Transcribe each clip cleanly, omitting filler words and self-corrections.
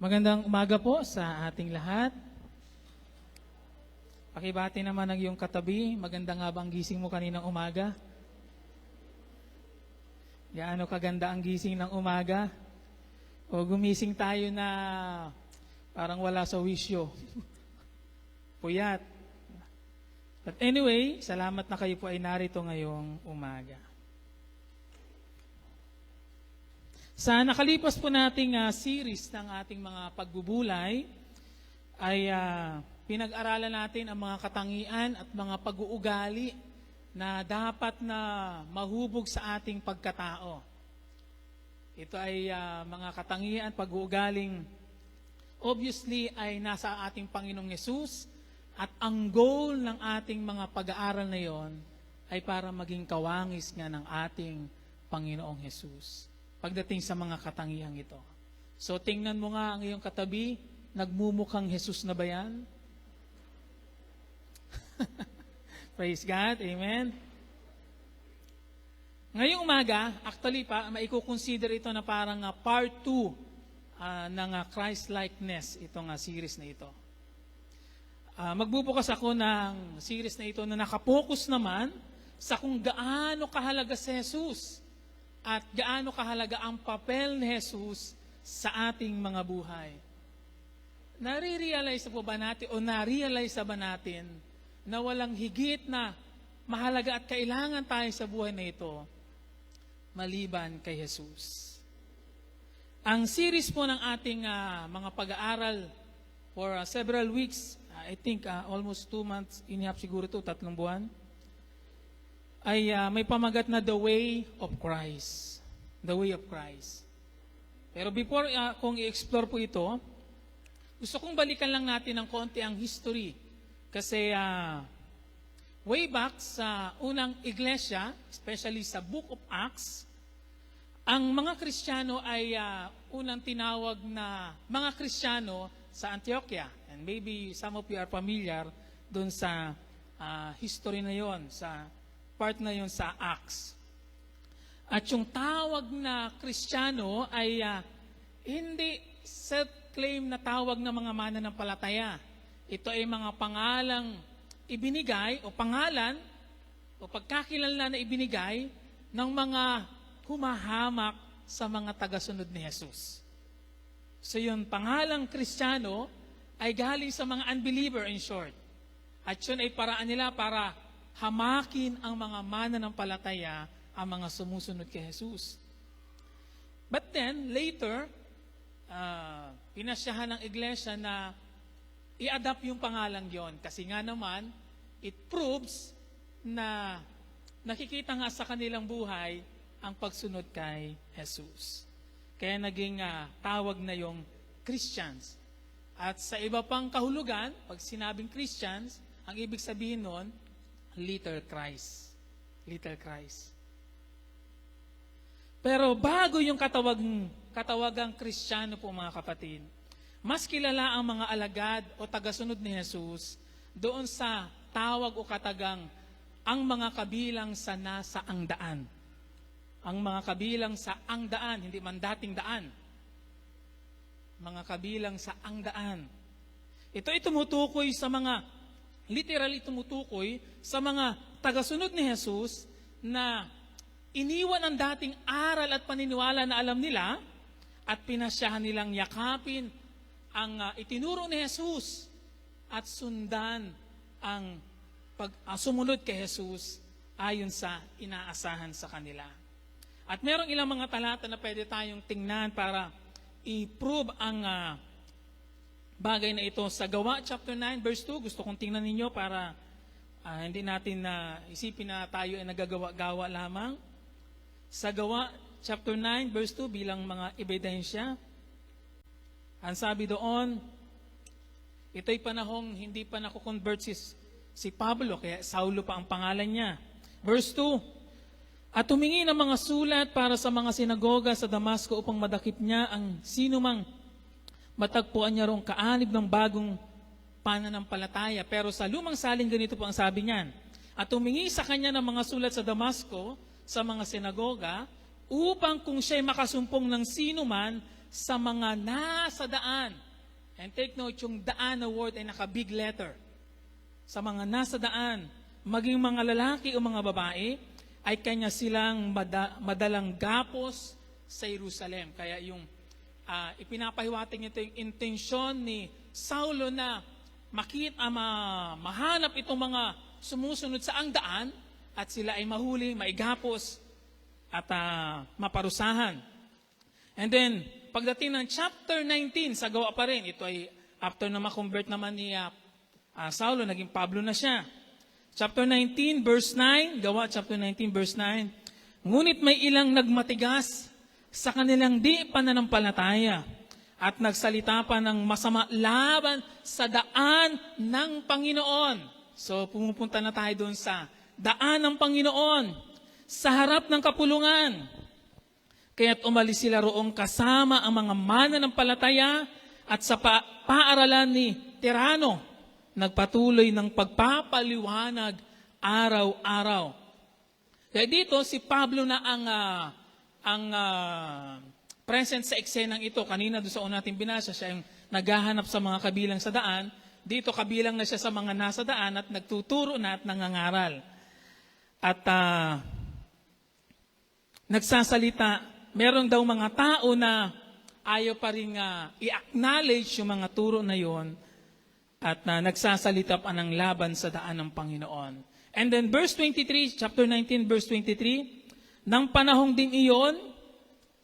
Magandang umaga po sa ating lahat. Pakibati naman ang iyong katabi. Maganda nga ba ang gising mo kaninang umaga? Gaano kaganda ang gising ng umaga? O gumising tayo na parang wala sa wisyo. Puyat. But anyway, salamat na kayo po ay narito ngayong umaga. Sa nakalipas po nating series ng ating mga pagbubulay, ay pinag-aralan natin ang mga katangian at mga pag-uugali na dapat na mahubog sa ating pagkatao. Ito ay mga katangian, pag-uugaling obviously ay nasa ating Panginoong Hesus, at ang goal ng ating mga pag-aaral na yon ay para maging kawangis nga ng ating Panginoong Hesus pagdating sa mga katangiang ito. So tingnan mo nga ang iyong katabi, nagmumukhang Jesus na ba yan? Praise God, amen. Ngayong umaga, actually maikukonsider ito na parang part 2 ng Christ-likeness, itong series na ito. Magbubukas ako ng series na ito na nakapokus naman sa kung gaano kahalaga si Jesus at gaano kahalaga ang papel ni Jesus sa ating mga buhay. Nare-realize po ba natin o na-realize ba natin na walang higit na mahalaga at kailangan tayo sa buhay na ito maliban kay Jesus? Ang series po ng ating mga pag-aaral for several weeks, I think almost 2 months, inihap siguro ito, 3 buwan, ay may pamagat na The Way of Christ. The Way of Christ. Pero before kung i-explore po ito, gusto kong balikan lang natin ng konti ang history. Kasi way back sa unang iglesia, especially sa Book of Acts, ang mga Kristiyano ay unang tinawag na mga Kristiyano sa Antioquia. And maybe some of you are familiar doon sa history na yon, sa part na yon sa Acts. At yung tawag na Kristiyano ay hindi self-claim na tawag ng mga mananampalataya. Ito ay mga pangalang ibinigay o pangalan o pagkakilala na ibinigay ng mga humahamak sa mga tagasunod ni Jesus. So yun, pangalang Kristiyano ay galing sa mga unbeliever in short. At yun ay paraan nila para hamakin ang mga mananampalataya, ang mga sumusunod kay Jesus. But then, later, pinasyahan ng iglesia na i-adapt yung pangalang yon. Kasi nga naman, it proves na nakikita nga sa kanilang buhay ang pagsunod kay Jesus. Kaya naging tawag na yung Christians. At sa iba pang kahulugan, pag sinabing Christians, ang ibig sabihin nun, Little Christ. Little Christ. Pero bago yung katawagang Kristiyano po mga kapatid, mas kilala ang mga alagad o tagasunod ni Jesus doon sa tawag o katagang ang mga kabilang sa nasa ang daan. Ang mga kabilang sa ang daan, hindi man dating daan. Mga kabilang sa ang daan. Ito ay tumutukoy sa mga, literally tumutukoy sa mga tagasunod ni Jesus na iniwan ang dating aral at paniniwala na alam nila at pinasyahan nilang yakapin ang itinuro ni Jesus at sundan ang sumunod kay Jesus ayon sa inaasahan sa kanila. At merong ilang mga talata na pwede tayong tingnan para i-prove ang bagay na ito. Sa Gawa chapter 9 verse 2, gusto kong tingnan ninyo para hindi natin isipin na tayo ay nagagawa-gawa lamang. Sa Gawa chapter 9 verse 2 bilang mga ebidensya, ang sabi doon, ito'y panahong hindi pa nakukonvert si Pablo, kaya Saulo pa ang pangalan niya. Verse 2, at humingi ng mga sulat para sa mga sinagoga sa Damasco upang madakip niya ang sinumang matagpuan niya rong kaanib ng bagong pananampalataya. Pero sa lumang salin, ganito po ang sabi niyan. At humingi sa kanya ng mga sulat sa Damasco, sa mga sinagoga, upang kung siya'y makasumpong ng sino man sa mga nasa daan. And take note, yung daan na word ay naka-big letter. Sa mga nasa daan, maging mga lalaki o mga babae, ay kanya silang madalang gapos sa Jerusalem. Kaya yung ipinapahiwatig nito yung intensyon ni Saulo na mahanap itong mga sumusunod sa ang daan at sila ay mahuli, maigapos at maparusahan. And then, pagdating ng chapter 19, sa gawa pa rin, ito ay after na makonvert naman ni Saulo, naging Pablo na siya. Chapter 19, verse 9, gawa chapter 19, verse 9, ngunit may ilang nagmatigas sa kanilang di pananampalataya at nagsalita pa ng masama laban sa daan ng Panginoon. So, pumupunta na tayo doon sa daan ng Panginoon, sa harap ng kapulungan. Kaya't umalis sila roong kasama ang mga mananampalataya at sa paaralan ni Tirano, nagpatuloy ng pagpapaliwanag araw-araw. Kaya dito, si Pablo na ang present sa eksenang ito. Kanina doon sa una natin binasa, siya yung naghahanap sa mga kabilang sa daan. Dito, kabilang na siya sa mga nasa daan at nagtuturo na at nangangaral. At nagsasalita, meron daw mga tao na ayaw pa rin i-acknowledge yung mga turo na yon at nagsasalita pa ng laban sa daan ng Panginoon. And then verse 23, chapter 19, verse 23, nang panahong din iyon,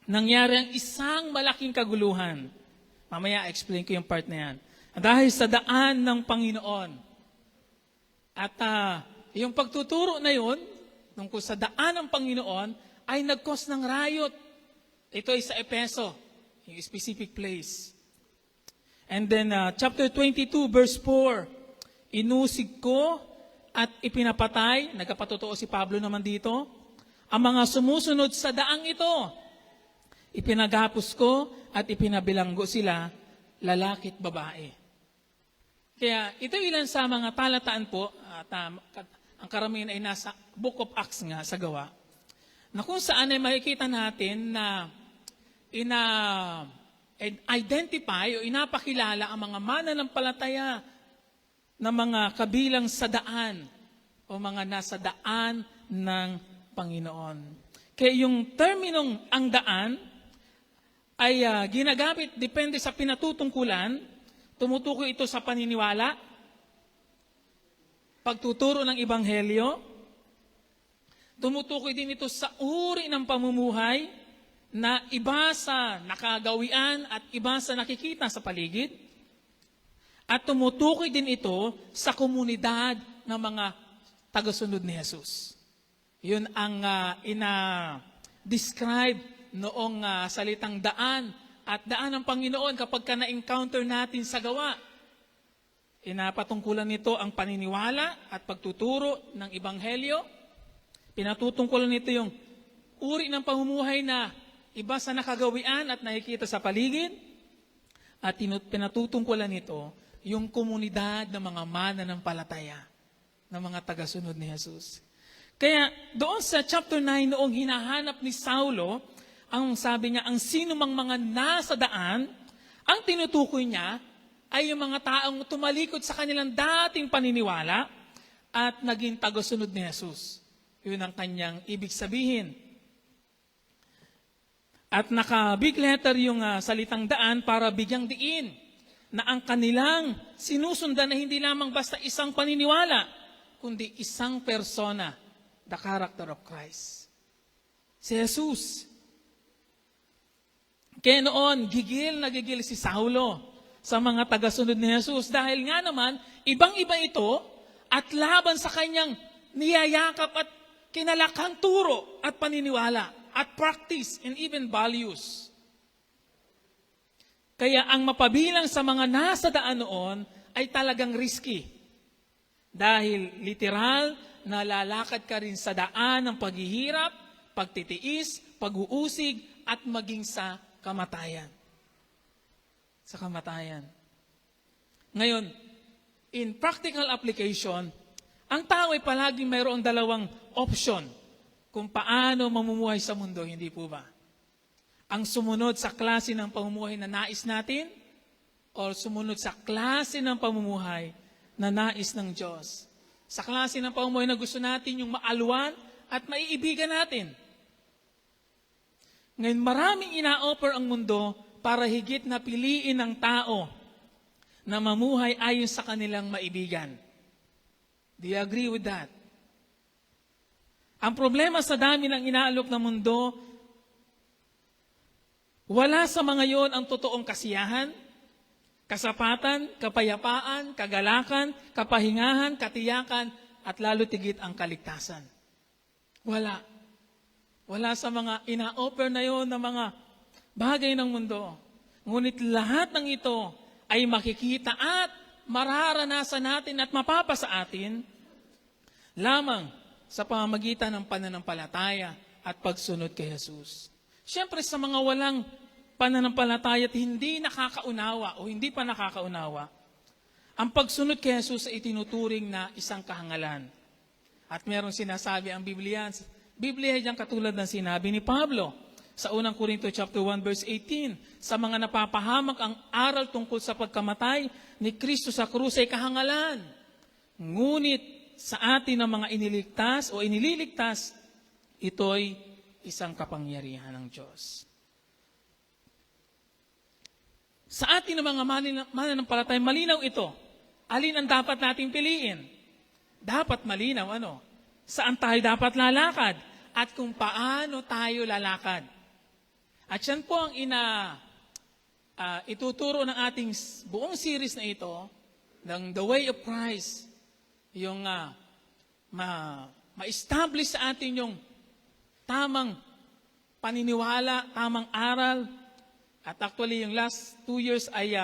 nangyari ang isang malaking kaguluhan. Mamaya explain ko yung part na yan. Dahil sa daan ng Panginoon. At yung pagtuturo na yun, tungkol sa daan ng Panginoon, ay nag-cause ng riot. Ito ay sa Epeso, yung specific place. And then chapter 22, verse 4, inusig ko at ipinapatay, nagkapatotoo si Pablo naman dito, ang mga sumusunod sa daang ito. Ipinagapos ko at ipinabilanggo sila, lalaki at babae. Kaya ito ilan sa mga talataan po, at ang karamihan ay nasa Book of Acts nga sa gawa, na kung saan ay makikita natin na identify o inapakilala ang mga mananampalataya na mga kabilang sa daan o mga nasa daan ng Panginoon. Kaya yung terminong ang daan ay ginagamit depende sa pinatutungkulan. Tumutukoy ito sa paniniwala, pagtuturo ng Ebanghelyo, tumutukoy din ito sa uri ng pamumuhay na iba sa nakagawian at iba sa nakikita sa paligid. At tumutukoy din ito sa komunidad ng mga tagasunod ni Jesus. Yun ang ina-describe noong salitang daan at daan ng Panginoon kapag na-encounter natin sa gawa. Pinapatungkulan nito ang paniniwala at pagtuturo ng Ebanghelyo. Pinatutungkulan nito yung uri ng pamumuhay na iba sa nakagawian at nakikita sa paligid. At pinatutungkulan nito yung komunidad ng mga mananampalataya, ng mga tagasunod ni Jesus. Kaya doon sa chapter 9 noong hinahanap ni Saulo, ang sabi niya, ang sino mang mga nasa daan, ang tinutukoy niya ay yung mga taong tumalikod sa kanilang dating paniniwala at naging tagasunod ni Jesus. Yun ang kanyang ibig sabihin. At naka-big letter yung salitang daan para bigyang diin na ang kanilang sinusundan na hindi lamang basta isang paniniwala, kundi isang persona, the character of Christ. Si Jesus. Kaya noon, gigil si Saulo sa mga tagasunod ni Jesus dahil nga naman, ibang-iba ito at laban sa kanyang niyayakap at kinalakhang turo at paniniwala at practice and even values. Kaya ang mapabilang sa mga nasa daan noon ay talagang risky. Dahil literal na lalakad ka rin sa daan ng paghihirap, pagtitiis, pag-uusig, at maging sa kamatayan. Sa kamatayan. Ngayon, in practical application, ang tao ay palaging mayroong dalawang option kung paano mamumuhay sa mundo, hindi po ba? ang sumunod sa klase ng pamumuhay na nais natin o sumunod sa klase ng pamumuhay na nais ng Diyos? Sa klase ng pamumuhay na gusto natin yung maalwan at maiibigan natin. Ngayon, maraming ina-offer ang mundo para higit na piliin ng tao na mamuhay ayon sa kanilang maibigan. Do you agree with that? Ang problema sa dami ng inaalok ng mundo, wala sa mga yon ang totoong kasiyahan, kasapatan, kapayapaan, kagalakan, kapahingahan, katiyakan, at lalo tigit ang kaligtasan. Wala. Wala sa mga ina-offer na yon ng mga bagay ng mundo. Ngunit lahat ng ito ay makikita at mararanasan natin at mapapasa atin lamang sa pamamagitan ng pananampalataya at pagsunod kay Jesus. Siyempre sa mga walang pananampalataya at hindi nakakaunawa o hindi pa nakakaunawa, ang pagsunod kay Jesus ay itinuturing na isang kahangalan. At merong sinasabi ang Biblia diyan katulad ng sinabi ni Pablo sa unang Korinto chapter 1 verse 18, sa mga napapahamak ang aral tungkol sa pagkamatay ni Kristo sa krus ay kahangalan. Ngunit sa atin ng mga iniligtas o inililigtas, ito'y isang kapangyarihan ng Diyos. Sa atin ng mga mananampalataya, malinaw ito. Alin ang dapat nating piliin? Dapat malinaw, saan tayo dapat lalakad? At kung paano tayo lalakad? At yan po ang ituturo ng ating buong series na ito, ng The Way of Christ, yung ma-establish sa atin yung tamang paniniwala, tamang aral. At actually, yung last 2 years ay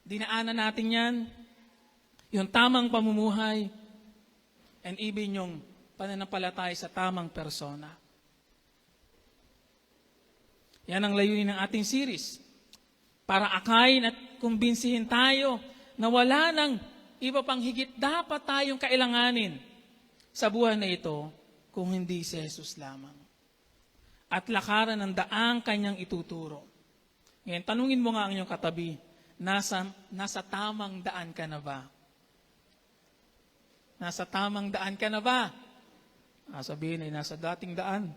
dinaanan natin yan. Yung tamang pamumuhay and even yung pananampalataya sa tamang persona. Yan ang layunin ng ating series. Para akayin at kumbinsihin tayo na wala nang iba pang higit dapat tayong kailanganin sa buhay na ito kung hindi si Jesus lamang. At lakaran ng daang kanyang ituturo. Ngayon, tanungin mo nga ang iyong katabi, nasa tamang daan ka na ba? Nasa tamang daan ka na ba? Sabihin ay nasa dating daan.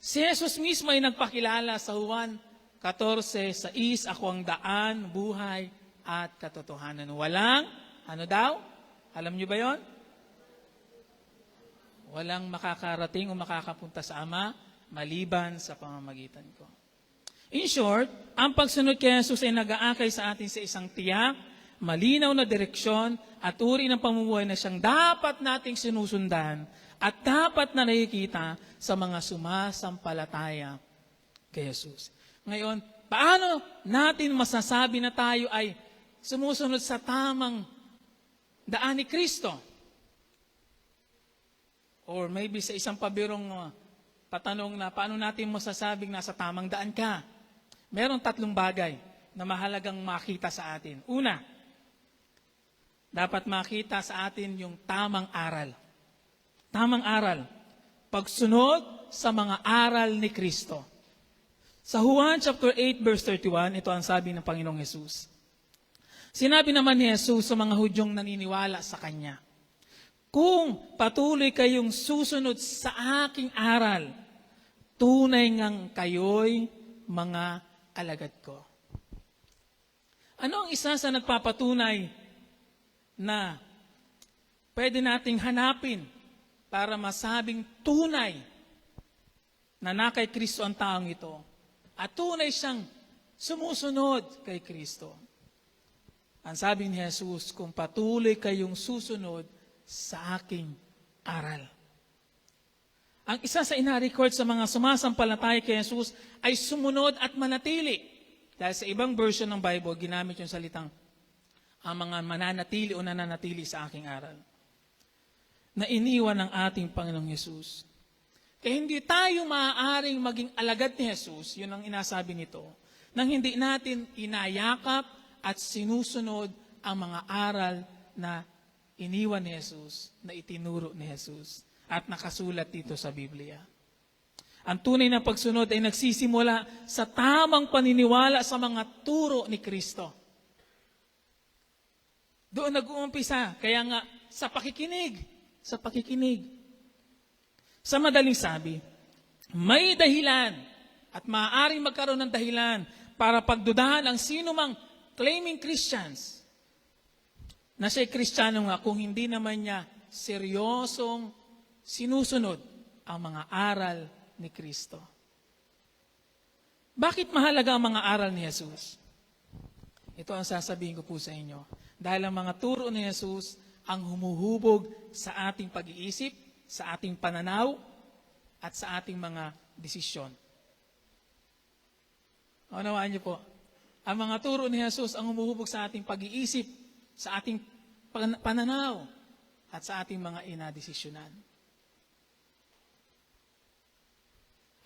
Si Jesus mismo ay nagpakilala sa Juan 14:6, ako ang daan, buhay, at katotohanan. Walang, Alam niyo ba yon? Walang makakarating o makakapunta sa Ama maliban sa pamamagitan ko. In short, ang pagsunod kay Jesus ay nag-aakay sa atin sa isang tiyak, malinaw na direksyon at uri ng pamumuhay na siyang dapat nating sinusundan at dapat na nakikita sa mga sumasampalataya kay Jesus. Ngayon, paano natin masasabi na tayo ay sumusunod sa tamang daan ni Kristo? Or maybe sa isang pabirong patanong na paano natin masasabing nasa tamang daan ka? Meron 3 bagay na mahalagang makita sa atin. Una, dapat makita sa atin yung tamang aral. Tamang aral. Pagsunod sa mga aral ni Kristo. Sa Juan chapter 8 verse 31, ito ang sabi ng Panginoong Hesus. Sinabi naman ni Jesus sa mga Hudyong naniniwala sa Kanya, kung patuloy kayong susunod sa aking aral, tunay ngang kayo'y mga alagad ko. Ano ang isa sa nagpapatunay na pwede nating hanapin para masabing tunay na kay Kristo ang taong ito at tunay siyang sumusunod kay Kristo? Ang sabi ni Jesus, kung patuloy kayong susunod sa aking aral. Ang isa sa ina-record sa mga sumasampalataya kay Jesus ay sumunod at manatili. Dahil sa ibang version ng Bible, ginamit yung salitang ang mga mananatili o nananatili sa aking aral. Na iniwan ng ating Panginoong Jesus. Kaya hindi tayo maaaring maging alagad ni Jesus, yun ang inasabi nito, nang hindi natin inayakap at sinusunod ang mga aral na iniwan ni Jesus, na itinuro ni Jesus, at nakasulat dito sa Biblia. Ang tunay na pagsunod ay nagsisimula sa tamang paniniwala sa mga turo ni Kristo. Doon nag-uumpisa, kaya nga sa pakikinig. Sa madaling sabi, may dahilan at maaaring magkaroon ng dahilan para pagdudahan ang sino mang claiming Christians na siya'y Kristiyano nga kung hindi naman niya seryosong sinusunod ang mga aral ni Kristo. Bakit mahalaga ang mga aral ni Jesus? Ito ang sasabihin ko po sa inyo. Dahil ang mga turo ni Jesus ang humuhubog sa ating pag-iisip, sa ating pananaw, at sa ating mga desisyon. Unawaan niyo po, ang mga turo ni Jesus ang humuhubog sa ating pag-iisip, sa ating pananaw, at sa ating mga inadesisyonan.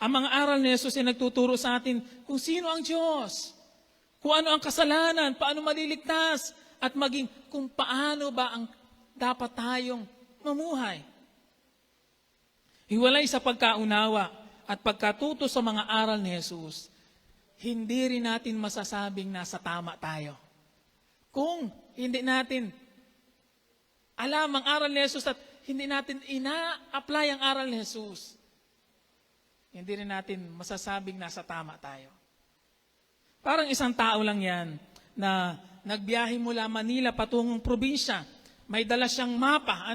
Ang mga aral ni Jesus ay nagtuturo sa atin kung sino ang Diyos, kung ano ang kasalanan, paano maliligtas, at maging kung paano ba ang dapat tayong mamuhay. Hiwalay sa pagkaunawa at pagkatuto sa mga aral ni Jesus, hindi rin natin masasabing nasa tama tayo. Kung hindi natin alam ang aral ni Jesus at hindi natin ina-apply ang aral ni Jesus, hindi rin natin masasabing nasa tama tayo. Parang isang tao lang yan na nagbiyahe mula Manila patungong probinsya. May dala siyang mapa,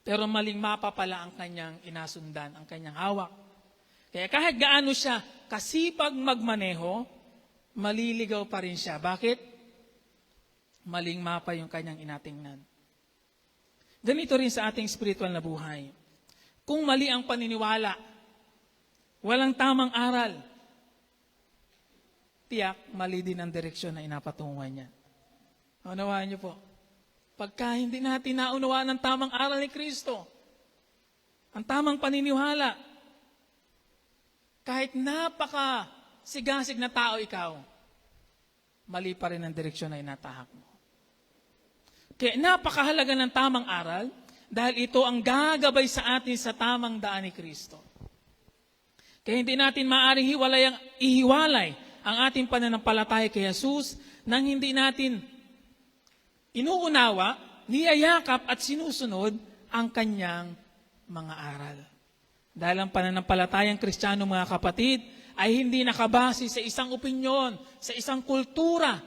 pero maling mapa pala ang kanyang inasundan, ang kanyang hawak. Kaya kahit gaano siya kasipag magmaneho, maliligaw pa rin siya. Bakit? Maling mapa yung kanyang inatingnan. Ganito rin sa ating spiritual na buhay. Kung mali ang paniniwala, walang tamang aral, tiyak, mali din ang direksyon na inapatunguhan niya. Unawaan niyo po, pagka hindi natin naunawaan ang tamang aral ni Kristo, ang tamang paniniwala, kahit napaka-sigasig na tao ikaw, mali pa rin ang direksyon na inatahak mo. Kaya napakahalaga ng tamang aral dahil ito ang gagabay sa atin sa tamang daan ni Kristo. Kaya hindi natin maaaring ihiwalay ang ating pananampalataya kay Jesus nang hindi natin inuunawa, niyayakap at sinusunod ang kanyang mga aral. Dahil ang pananampalatayang Kristiyano, mga kapatid, ay hindi nakabase sa isang opinyon, sa isang kultura,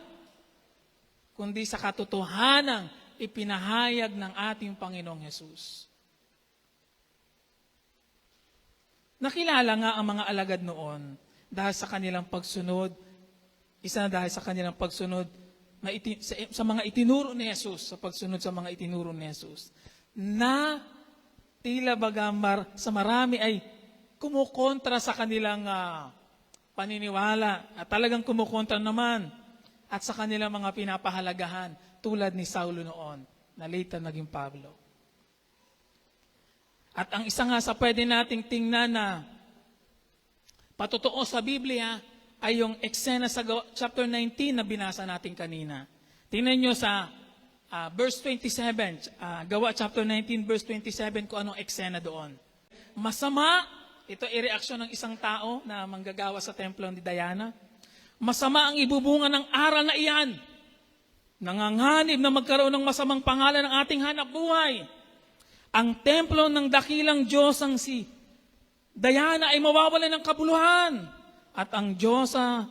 kundi sa katotohanang ipinahayag ng ating Panginoong Jesus. Nakilala nga ang mga alagad noon dahil sa kanilang pagsunod, isa na dahil sa kanilang pagsunod sa mga itinuro ni Jesus, sa pagsunod sa mga itinuro ni Jesus, na tila baga sa marami ay kumukontra sa kanilang paniniwala at talagang kumukontra naman at sa kanilang mga pinapahalagahan tulad ni Saulo noon na later naging Pablo. At ang isa nga sa pwede nating tingnan na patotoo sa Biblia ay yung eksena sa chapter 19 na binasa natin kanina. Tingnan nyo sa verse 27, Gawa chapter 19, verse 27, kung anong eksena doon. Masama, ito ay reaksyon ng isang tao na manggagawa sa templo ni Diana. Masama ang ibubunga ng aral na iyan. Nanganganib na magkaroon ng masamang pangalan ng ating hanap buhay. Ang templo ng dakilang Diyos ang si Diana ay mawawalan ng kabuluhan. At ang Diyosa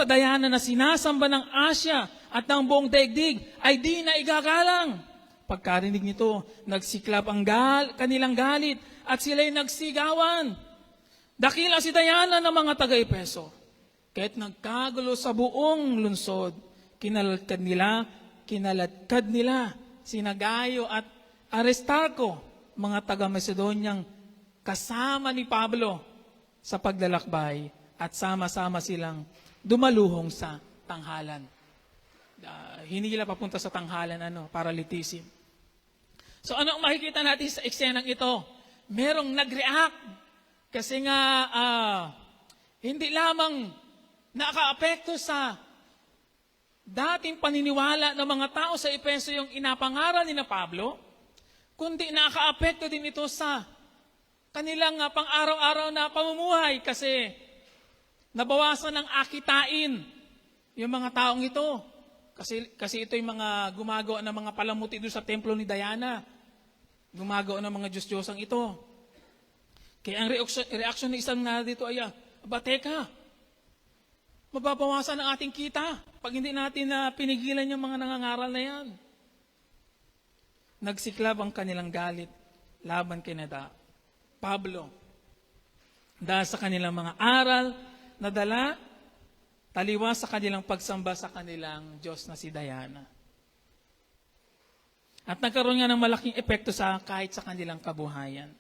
Diana na sinasamba ng Asya at ng buong daigdig ay di na igagalang. Pagkarinig nito, nagsiklap ang kanilang galit at sila'y nagsigawan. Dakila si Diana ng mga taga-Epeso. Kahit nagkagulo sa buong lungsod, kinaladkad nila sina Gayo at Aristarco, mga taga-Macedonyang kasama ni Pablo sa paglalakbay at sama-sama silang dumaluhong sa tanghalan. Hindi nila papunta sa tanghalan, paralitisim. So ano ang makikita natin sa eksenang ito? Merong nag-react kasi nga hindi lamang nakaapekto sa dating paniniwala ng mga tao sa Efeso yung inapangaral ni na Pablo, kundi nakaapekto din ito sa kanilang pang-araw-araw na pamumuhay kasi nabawasan ng akitain yung mga taong ito. Kasi ito yung mga gumagawa ng mga palamuti doon sa templo ni Diana. Gumagawa ng mga Diyos-Diyosang ito. Kaya ang reaksyon ng isang na dito ay, teka, mababawasan ang ating kita pag hindi natin pinigilan yung mga nangangaral na yan. Nagsiklab ang kanilang galit laban kay Pablo. Dahil sa kanilang mga aral na dala, taliwas sa kanilang pagsamba sa kanilang Diyos na si Diana. At nagkaroon nga ng malaking epekto kahit sa kanilang kabuhayan.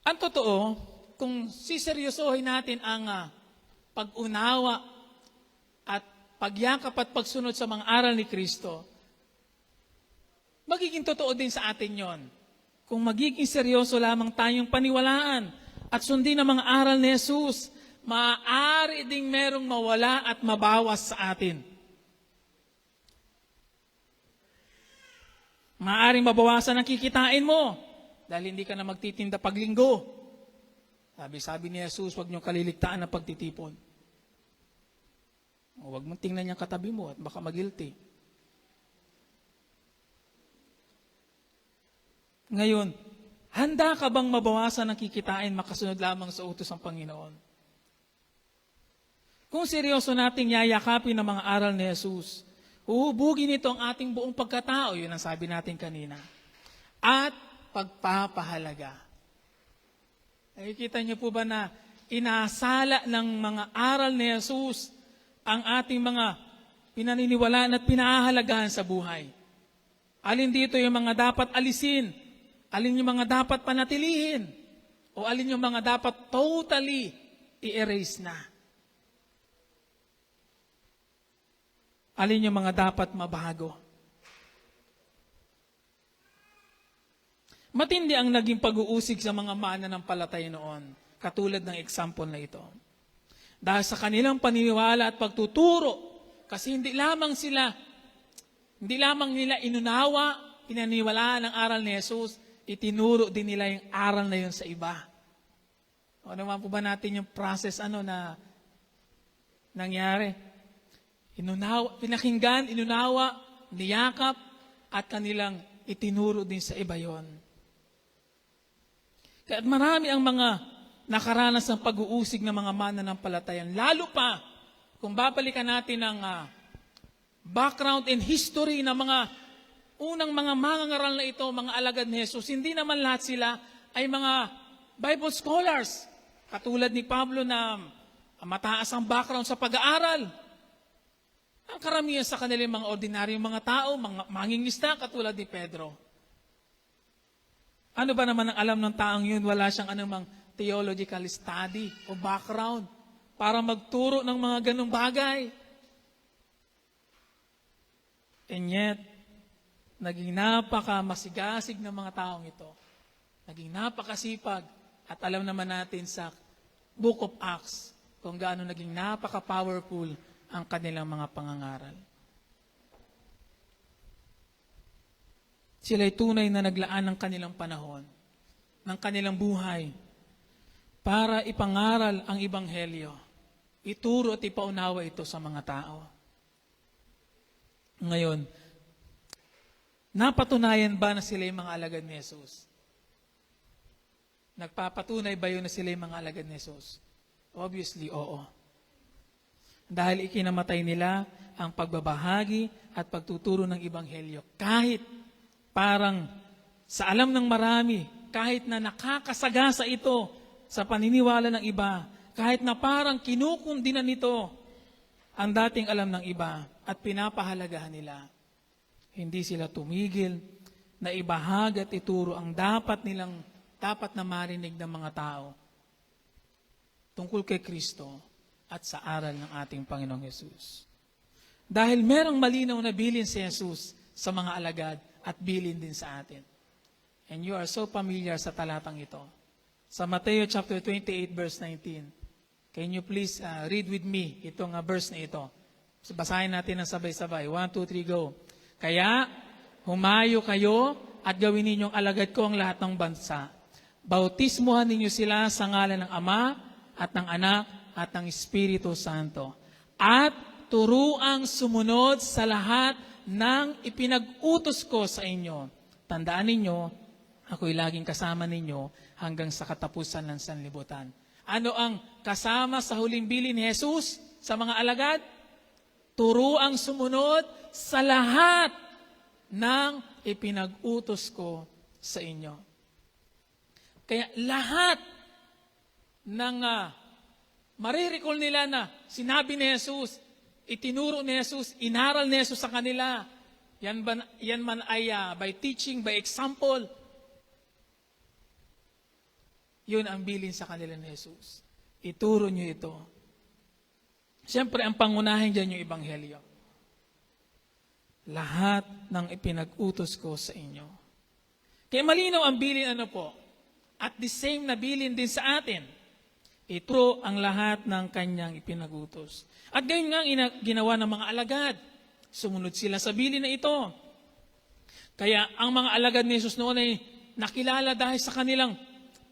Ang totoo, kung siseryosohin natin ang pag-unawa at pagyakap at pagsunod sa mga aral ni Kristo, magiging totoo din sa atin yon. Kung magiging seryoso lamang tayong paniwalaan at sundin ang mga aral ni Jesus, maaari ding merong mawala at mabawas sa atin. Maaaring mabawasan ang kikitain mo dahil hindi ka na magtitinda paglinggo. Sabi ni Jesus, huwag niyong kaliligtaan ang pagtitipon. Huwag mong tingnan yung katabi mo at baka magilty. Ngayon, handa ka bang mabawasan ang kikitain makasunod lamang sa utos ng Panginoon? Kung seryoso nating yayakapin ang mga aral ni Jesus, uhubugin ito ang ating buong pagkatao, yun ang sabi natin kanina. At pagpapahalaga. Nakikita niyo po ba na inasala ng mga aral ni Jesus ang ating mga pinaniniwalaan at pinahahalagahan sa buhay? Alin dito yung mga dapat alisin? Alin yung mga dapat panatilihin? O alin yung mga dapat totally i-erase na? Alin yung mga dapat mabago? Matindi ang naging pag-uusig sa mga mananampalataya noon, katulad ng example na ito. Dahil sa kanilang paniniwala at pagtuturo, kasi hindi lamang nila inunawa, pinaniwalaan ang aral ni Jesus, itinuro din nila yung aral na yun sa iba. O naman po ba natin yung process na nangyari? Pinakinggan, inunawa, niyakap, at kanilang itinuro din sa iba yon. Kaya marami ang mga nakaranas ng pag-uusig ng mga mananampalatayan. Lalo pa, kung babalikan natin ang background and history ng mga unang mga mangangaral na ito, mga alagad ni Jesus, hindi naman lahat sila ay mga Bible scholars. Katulad ni Pablo na mataas ang background sa pag-aaral. Ang karamihan sa kanilang mga ordinaryong mga tao, mga mangingista, katulad ni Pedro. Ano ba naman ang alam ng taong yun? Wala siyang anumang theological study o background para magturo ng mga ganong bagay. And yet, naging napaka-masigasig ng mga taong ito. Naging napakasipag. At alam naman natin sa Book of Acts kung gaano naging napaka-powerful ang kanilang mga pangangaral. Sila'y tunay na naglaan ng kanilang panahon, ng kanilang buhay, para ipangaral ang Ebanghelyo. Ituro at ipaunawa ito sa mga tao. Ngayon, napatunayan ba na sila yung mga alagad ni Jesus? Nagpapatunay ba yun na sila yung mga alagad ni Jesus? Obviously, oo. Dahil ikinamatay nila ang pagbabahagi at pagtuturo ng Ebanghelyo. Kahit parang sa alam ng marami, kahit na nakakasagasa ito sa paniniwala ng iba, kahit na parang kinukundinan nito ang dating alam ng iba at pinapahalagahan nila, hindi sila tumigil na ibahagi at ituro ang dapat na marinig ng mga tao tungkol kay Kristo at sa aral ng ating Panginoong Yesus. Dahil merong malinaw na bilin si Jesus sa mga alagad at bilin din sa atin. And you are so familiar sa talatang ito. Sa Mateo chapter 28 verse 19. Can you please read with me itong verse na ito? Basahin natin ng sabay-sabay. 1, 2, 3, go. Kaya humayo kayo at gawin ninyong alagad ko ang lahat ng bansa. Bautismuhan ninyo sila sa ngalan ng Ama at ng Anak at ng Espiritu Santo. At turuang sumunod sa lahat ng ipinag-utos ko sa inyo. Tandaan ninyo, ako'y laging kasama ninyo hanggang sa katapusan ng sanlibutan. Ano ang kasama sa huling bilin ni Jesus sa mga alagad? Turuang sumunod sa lahat ng ipinag-utos ko sa inyo. Kaya lahat ng marirecall nila na sinabi ni Jesus, itinuro ni Jesus, inaral ni Jesus sa kanila, yan man ay by teaching, by example, yun ang bilin sa kanila ni Jesus. Ituro nyo ito. Siyempre, ang pangunahin dyan yung Ebanghelyo. Lahat ng ipinag-utos ko sa inyo. Kaya malinaw ang bilin ano po. At the same na bilin din sa atin. Ituro ang lahat ng kanyang ipinag-utos. At gayon nga ginawa ng mga alagad. Sumunod sila sa bilin na ito. Kaya ang mga alagad ni Jesus noon ay nakilala dahil sa kanilang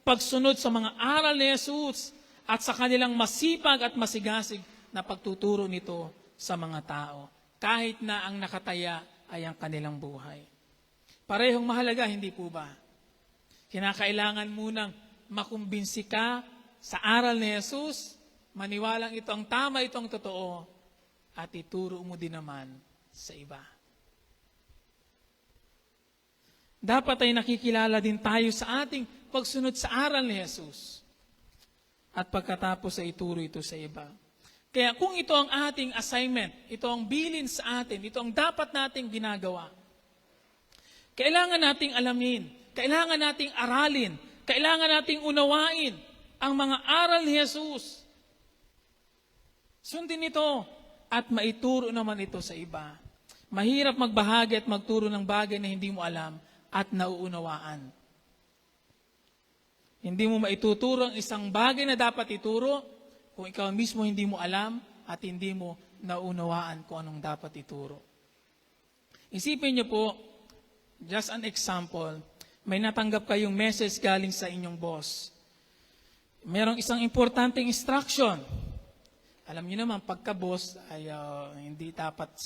pagsunod sa mga aral ni Jesus at sa kanilang masipag at masigasig na pagtuturo nito sa mga tao. Kahit na ang nakataya ay ang kanilang buhay. Parehong mahalaga, hindi po ba? Kinakailangan munang makumbinsi ka sa aral ni Jesus, maniwalang ito ang tama, ito ang totoo, at ituro mo din naman sa iba. Dapat ay nakikilala din tayo sa ating pagsunod sa aral ni Jesus. At pagkatapos ay ituro ito sa iba. Kaya kung ito ang ating assignment, ito ang bilin sa atin, ito ang dapat nating ginagawa, kailangan nating alamin, kailangan nating aralin, kailangan nating unawain ang mga aral ni Jesus. Sundin ito at maituro naman ito sa iba. Mahirap magbahagi at magturo ng bagay na hindi mo alam at nauunawaan. Hindi mo maituturo ang isang bagay na dapat ituro kung ikaw mismo hindi mo alam at hindi mo naunawaan kung anong dapat ituro. Isipin niyo po, just an example, may natanggap kayong message galing sa inyong boss. Merong isang importanteng instruction. Alam niyo naman, pagka-boss ay hindi dapat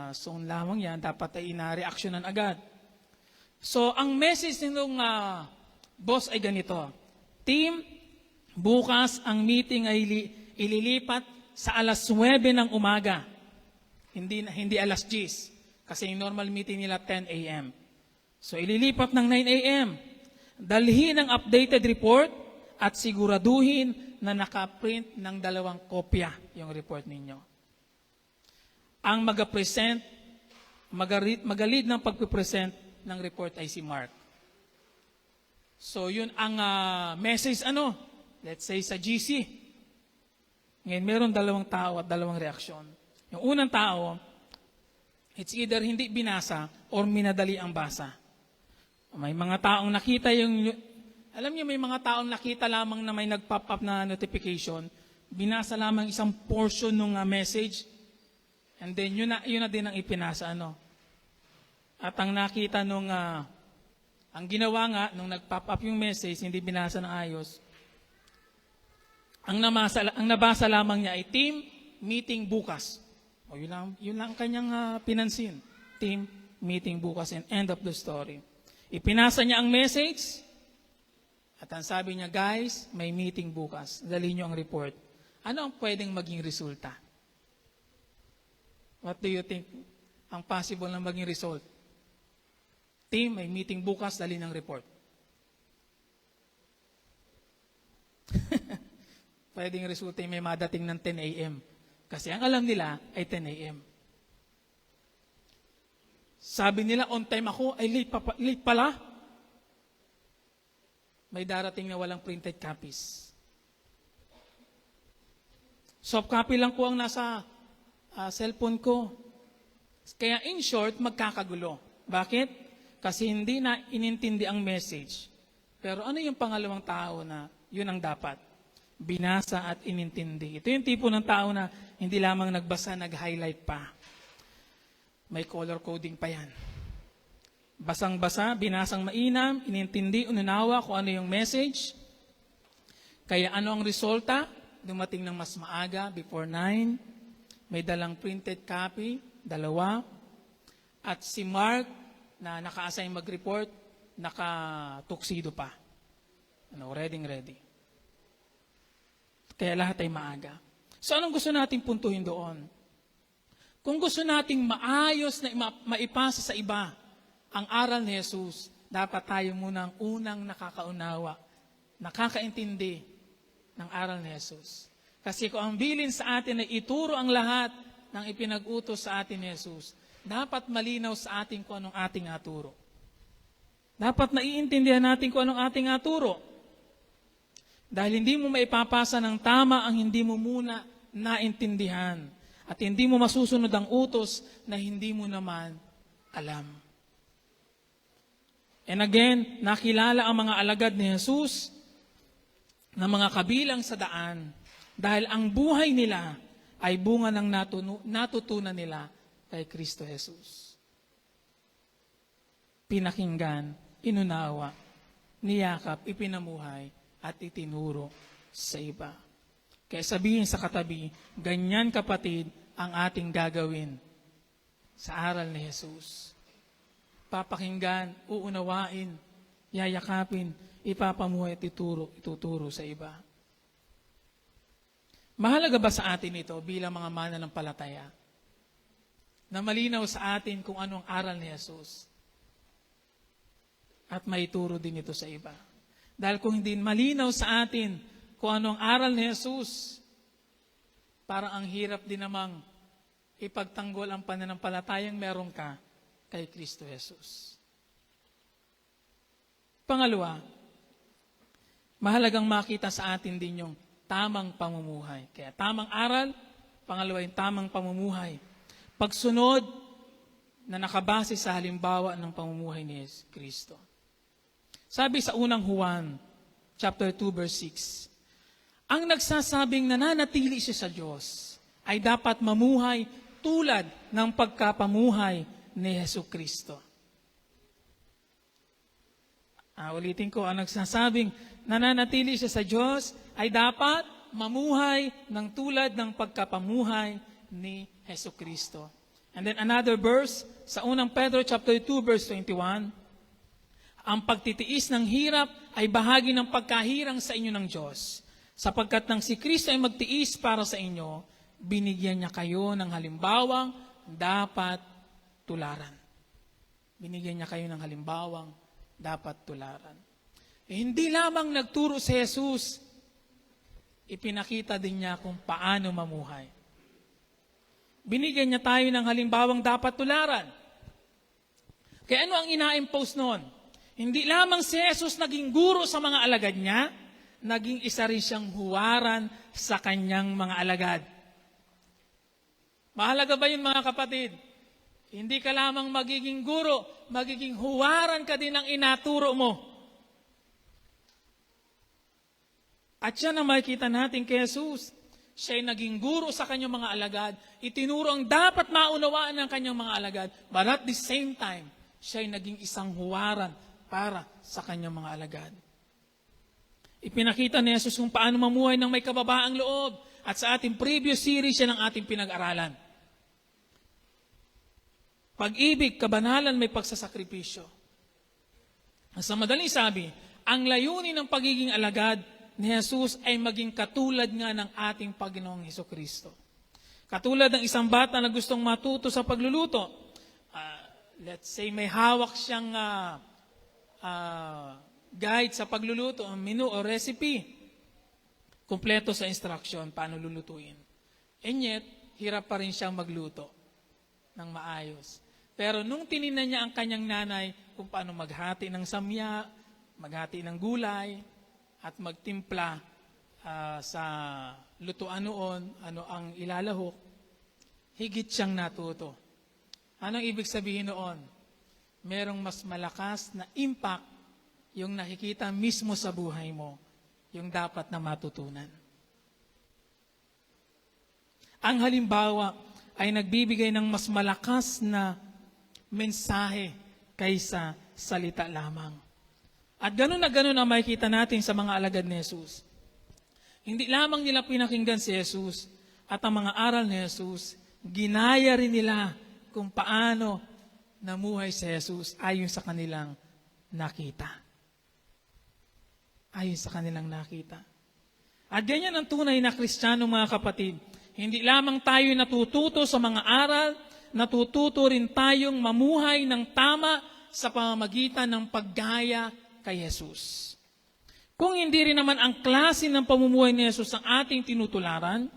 son lamang yan, dapat ay ina-reactionan agad. So, ang message nitong boss ay ganito. Team, bukas ang meeting ay ililipat sa alas 9 ng umaga. Hindi alas 10. Kasi yung normal meeting nila 10 a.m. So ililipat ng 9 a.m. Dalhin ang updated report at siguraduhin na nakaprint ng 2 kopya yung report ninyo. Ang mag-lead ng pagpipresent ng report ay si Mark. So yun ang message let's say sa GC. Ngayon, meron 2 tao at 2 reaksyon. Yung unang tao, it's either hindi binasa or minadali ang basa. May mga taong nakita alam niyo, may mga taong nakita lamang na may nag-pop up na notification, binasa lamang isang portion ng message, and then yun na din ang ipinasa. At ang nakita ang ginawa nga, nung nag-pop up yung message, hindi binasa ng ayos, ang nabasa lamang niya ay team, meeting bukas. O yun lang kanyang pinansin. Team, meeting bukas, and end of the story. Ipinasa niya ang message, at ang sabi niya, guys, may meeting bukas. Dali niyo ang report. Ano ang pwedeng maging resulta? What do you think ang possible na maging result? Team, may meeting bukas, dali ng report. Pwedeng resulta may madating ng 10 a.m. Kasi ang alam nila ay 10 a.m. Sabi nila, on time ako, ay late pala. May darating na walang printed copies. Soft copy lang po ang nasa cellphone ko. Kaya in short, magkakagulo. Bakit? Kasi hindi na inintindi ang message. Pero ano yung pangalawang tao na yun ang dapat? Binasa at inintindi. Ito yung tipo ng tao na hindi lamang nagbasa, nag-highlight pa. May color coding pa yan. Basang-basa, binasang mainam, inintindi, ununawa kung ano yung message. Kaya ano ang resulta? Dumating ng mas maaga, before 9. May dalang printed copy, 2. At si Mark, na naka-assign mag-report, naka-tuxedo pa. Ready. Kaya lahat ay maaga. So anong gusto nating puntuhin doon? Kung gusto nating maayos na maipasa sa iba ang aral ni Jesus, dapat tayo muna ang unang nakakaunawa, nakakaintindi ng aral ni Jesus. Kasi kung ang bilin sa atin ay ituro ang lahat ng ipinag-utos sa atin ni Jesus, dapat malinaw sa atin kung anong ating aturo. Dapat naiintindihan natin kung anong ating aturo. Dahil hindi mo maipapasa ng tama ang hindi mo muna naintindihan. At hindi mo masusunod ang utos na hindi mo naman alam. And again, nakilala ang mga alagad ni Jesus na mga kabilang sa daan dahil ang buhay nila ay bunga ng natutunan nila kay Kristo Jesus. Pinakinggan, inunawa, niyakap, ipinamuhay, at itinuro sa iba. Kaya sabihin sa katabi, ganyan kapatid ang ating gagawin sa aral ni Jesus. Papakinggan, uunawain, yayakapin, ipapamuhay at ituturo sa iba. Mahalaga ba sa atin ito bilang mga mananampalataya? Na malinaw sa atin kung anong aral ni Jesus. At maituro din ito sa iba. Dahil kung hindi malinaw sa atin kung anong aral ni Jesus, parang ang hirap din namang ipagtanggol ang pananampalatayang meron ka kay Kristo Jesus. Pangalawa, mahalagang makita sa atin din yung tamang pamumuhay. Kaya tamang aral, pangalawa yung tamang pamumuhay. Pagsunod na nakabase sa halimbawa ng pamumuhay ni Kristo. Sabi sa unang Juan, chapter 2, verse 6, ang nagsasabing nananatili siya sa Diyos ay dapat mamuhay tulad ng pagkapamuhay ni Jesucristo. Ulitin ko, ang nagsasabing nananatili siya sa Diyos ay dapat mamuhay ng tulad ng pagkapamuhay ni Jesucristo. And then another verse, sa unang Pedro chapter 2, verse 21, ang pagtitiis ng hirap ay bahagi ng pagkahirang sa inyo ng Diyos. Sapagkat nang si Kristo ay magtiis para sa inyo, binigyan niya kayo ng halimbawang dapat tularan. Binigyan niya kayo ng halimbawang dapat tularan. Hindi lamang nagturo si Jesus, ipinakita din niya kung paano mamuhay. Binigyan niya tayo ng halimbawang dapat tularan. Kaya ano ang ina-impose noon? Hindi lamang si Jesus naging guro sa mga alagad niya, naging isa rin siyang huwaran sa kanyang mga alagad. Mahalaga ba yun mga kapatid? Hindi ka lamang magiging guro, magiging huwaran ka din ng inaturo mo. At yan ang makikita natin kay Jesus. Siya ay naging guro sa kanyang mga alagad, itinuro ang dapat maunawaan ng kanyang mga alagad, but at the same time, siya ay naging isang huwaran para sa kanyang mga alagad. Ipinakita ni Jesus kung paano mamuhay ng may kababaang loob. At sa ating previous series, yan ang ating pinag-aralan. Pag-ibig, kabanalan, may pagsasakripisyo. Sa madaling sabi, ang layunin ng pagiging alagad ni Jesus ay maging katulad nga ng ating Panginoong Hesukristo. Katulad ng isang bata na gustong matuto sa pagluluto. Let's say may hawak siyang guide sa pagluluto, menu o recipe. Kumpleto sa instruction, paano lulutuin. And yet, hirap pa rin siyang magluto ng maayos. Pero nung tinignan niya ang kanyang nanay kung paano maghati ng samya, maghati ng gulay, at magtimpla sa lutuan noon, ano ang ilalahok, higit siyang natuto. Anong ibig sabihin noon? Merong mas malakas na impact yung nakikita mismo sa buhay mo, yung dapat na matutunan. Ang halimbawa ay nagbibigay ng mas malakas na mensahe kaysa salita lamang. At ganun na ganun ang makikita natin sa mga alagad ni Jesus. Hindi lamang nila pinakinggan si Jesus at ang mga aral ni Jesus, ginaya rin nila kung paano namuhay si Jesus ayon sa kanilang nakita. Ayon sa kanilang nakita. At ganyan ang tunay na Kristiyano, mga kapatid. Hindi lamang tayo natututo sa mga aral, natututo rin tayong mamuhay ng tama sa pamamagitan ng paggaya kay Jesus. Kung hindi rin naman ang klase ng pamumuhay ni Jesus ang ating tinutularan,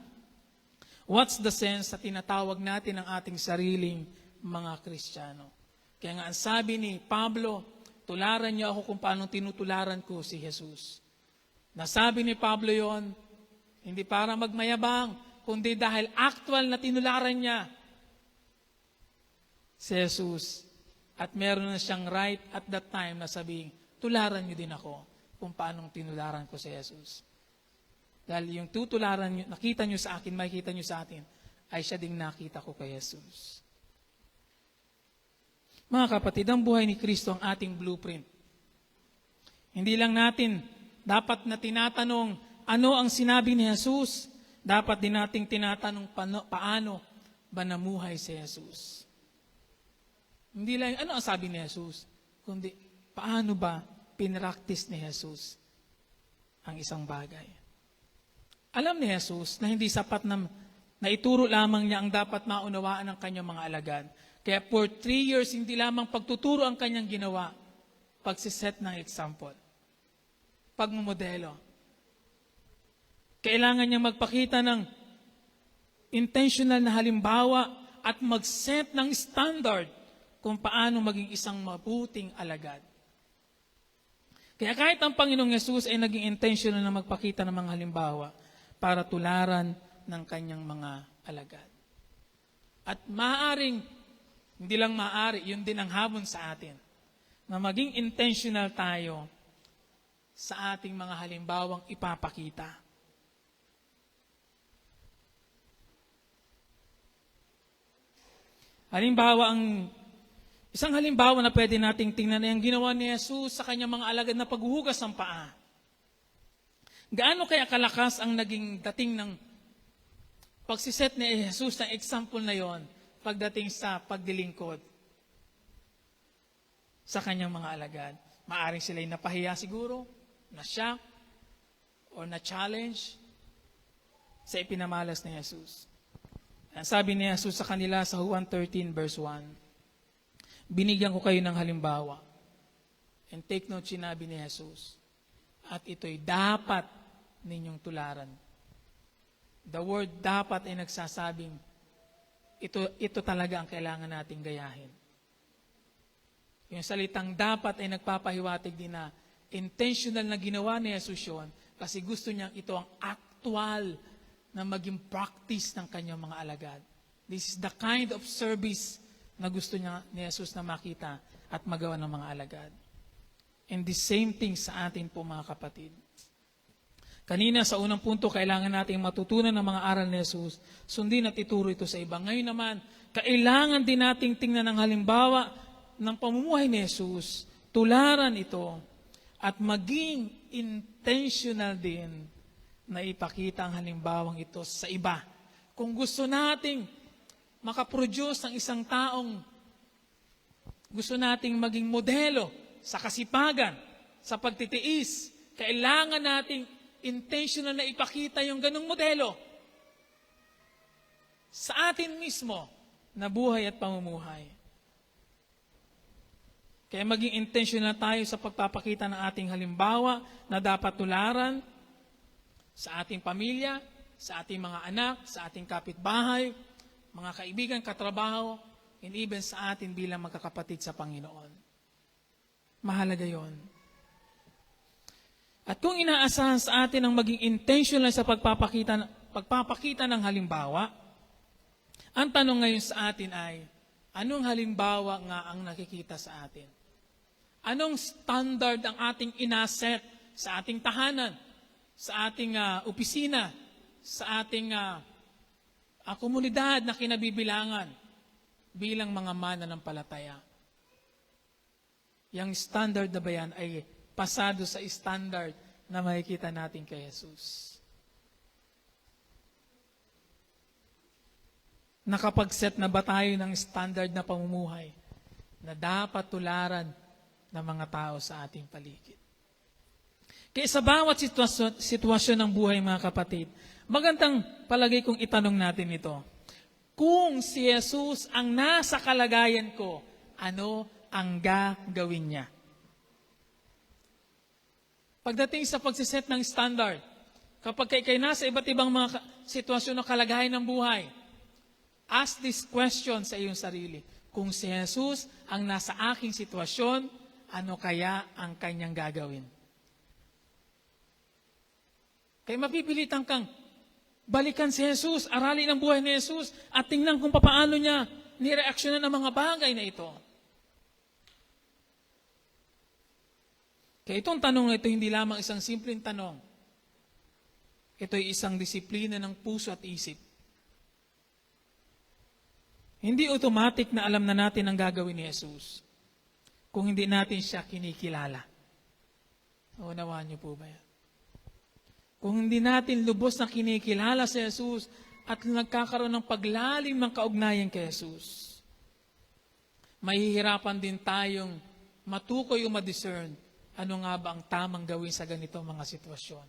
what's the sense na tinatawag natin ang ating sariling mga Kristiyano? Kaya nga ang sabi ni Pablo, tularan niyo ako kung paano tinutularan ko si Jesus. Nasabi ni Pablo yon, hindi para magmayabang, kundi dahil actual na tinularan niya si Jesus. At meron na siyang right at that time na sabihin, tularan niyo din ako kung paano tinularan ko si Jesus. Dahil yung tutularan niyo, nakita niyo sa akin, makikita niyo sa atin, ay siya ding nakita ko kay Jesus. Mga kapatid, ang buhay ni Kristo ang ating blueprint. Hindi lang natin dapat na tinatanong ano ang sinabi ni Jesus, dapat din nating tinatanong paano ba namuhay si Jesus. Hindi lang ano ang sabi ni Jesus, kundi paano ba pinractice ni Jesus ang isang bagay. Alam ni Jesus na hindi sapat na ituro lamang niya ang dapat maunawaan ng kanyang mga alagad. Kaya for 3 years, hindi lamang pagtuturo ang kanyang ginawa, pagsiset ng example, pagmumodelo. Kailangan niya magpakita ng intentional na halimbawa at mag-set ng standard kung paano maging isang mabuting alagad. Kaya kahit ang Panginoong Yesus ay naging intentional na magpakita ng mga halimbawa para tularan ng kanyang mga alagad. At maaaring, hindi lang maaari, yun din ang habon sa atin, na maging intentional tayo sa ating mga halimbawang ipapakita. Isang halimbawa na pwede nating tingnan ay ang ginawa ni Jesus sa kanyang mga alagad na paghuhugas ng paa. Gaano kaya kalakas ang naging dating ng pagsiset ni Jesus ng example na yon pagdating sa pagdilingkod sa kanyang mga alagad? Maaring sila'y napahiya siguro, na-shock, o na-challenge sa ipinamalas ni Jesus. Ang sabi ni Jesus sa kanila sa Juan 13 verse 1, binigyan ko kayo ng halimbawa. And take note, sinabi ni Jesus, at ito'y dapat ninyong tularan. The word dapat ay nagsasabing, ito talaga ang kailangan nating gayahin. Yung salitang dapat ay nagpapahiwatig din na intentional na ginawa ni Jesus yun kasi gusto niyang ito ang actual na maging practice ng kanyang mga alagad. This is the kind of service na gusto niya ni Jesus na makita at magawa ng mga alagad. And the same thing sa atin po, mga kapatid. Kanina sa unang punto, kailangan nating matutunan ng mga aral ni Jesus, sundin at ituro ito sa iba. Ngayon naman, kailangan din nating tingnan ang halimbawa ng pamumuhay ni Jesus, tularan ito, at maging intentional din na ipakita ang halimbawang ito sa iba. Kung gusto nating makaproduce ng isang taong gusto nating maging modelo sa kasipagan, sa pagtitiis, kailangan nating intentional na ipakita yung ganung modelo sa atin mismo na buhay at pamumuhay. Kaya maging intentional tayo sa pagpapakita ng ating halimbawa na dapat tularan sa ating pamilya, sa ating mga anak, sa ating kapitbahay, mga kaibigan, katrabaho, and even sa atin bilang magkakapatid sa Panginoon. Mahalaga yon. At kung inaasahan sa atin ang maging intentional sa pagpapakita ng halimbawa, ang tanong ngayon sa atin ay, anong halimbawa nga ang nakikita sa atin? Anong standard ang ating inaset sa ating tahanan, sa ating opisina, sa ating komunidad na kinabibilangan bilang mga mananampalataya? Yung standard na ba yan ay pasado sa standard na makikita natin kay Jesus? Nakapag-set na ba tayo ng standard na pamumuhay na dapat tularan ng mga tao sa ating paligid? Kaya sa bawat sitwasyon ng buhay, mga kapatid, magandang palagay kong itanong natin ito. Kung si Jesus ang nasa kalagayan ko, ano ang gagawin niya? Pagdating sa pagsiset ng standard, kapag kay nasa iba't ibang mga sitwasyon o kalagayan ng buhay, ask this question sa iyong sarili. Kung si Jesus ang nasa aking sitwasyon, ano kaya ang kanyang gagawin? Kaya mapipilitan kang balikan si Jesus, aralin ang buhay ni Jesus, at tingnan kung paano niya nireaksyonan ang mga bagay na ito. Kaya itong tanong na ito, hindi lamang isang simpleng tanong. Ito ay isang disiplina ng puso at isip. Hindi automatic na alam na natin ang gagawin ni Jesus kung hindi natin siya kinikilala. Unawaan niyo po ba yan? Kung hindi natin lubos na kinikilala si Jesus at nagkakaroon ng paglalim ng kaugnayan kay Jesus, mahihirapan din tayong matukoy o ma-discern ano nga ba ang tamang gawin sa ganitong mga sitwasyon.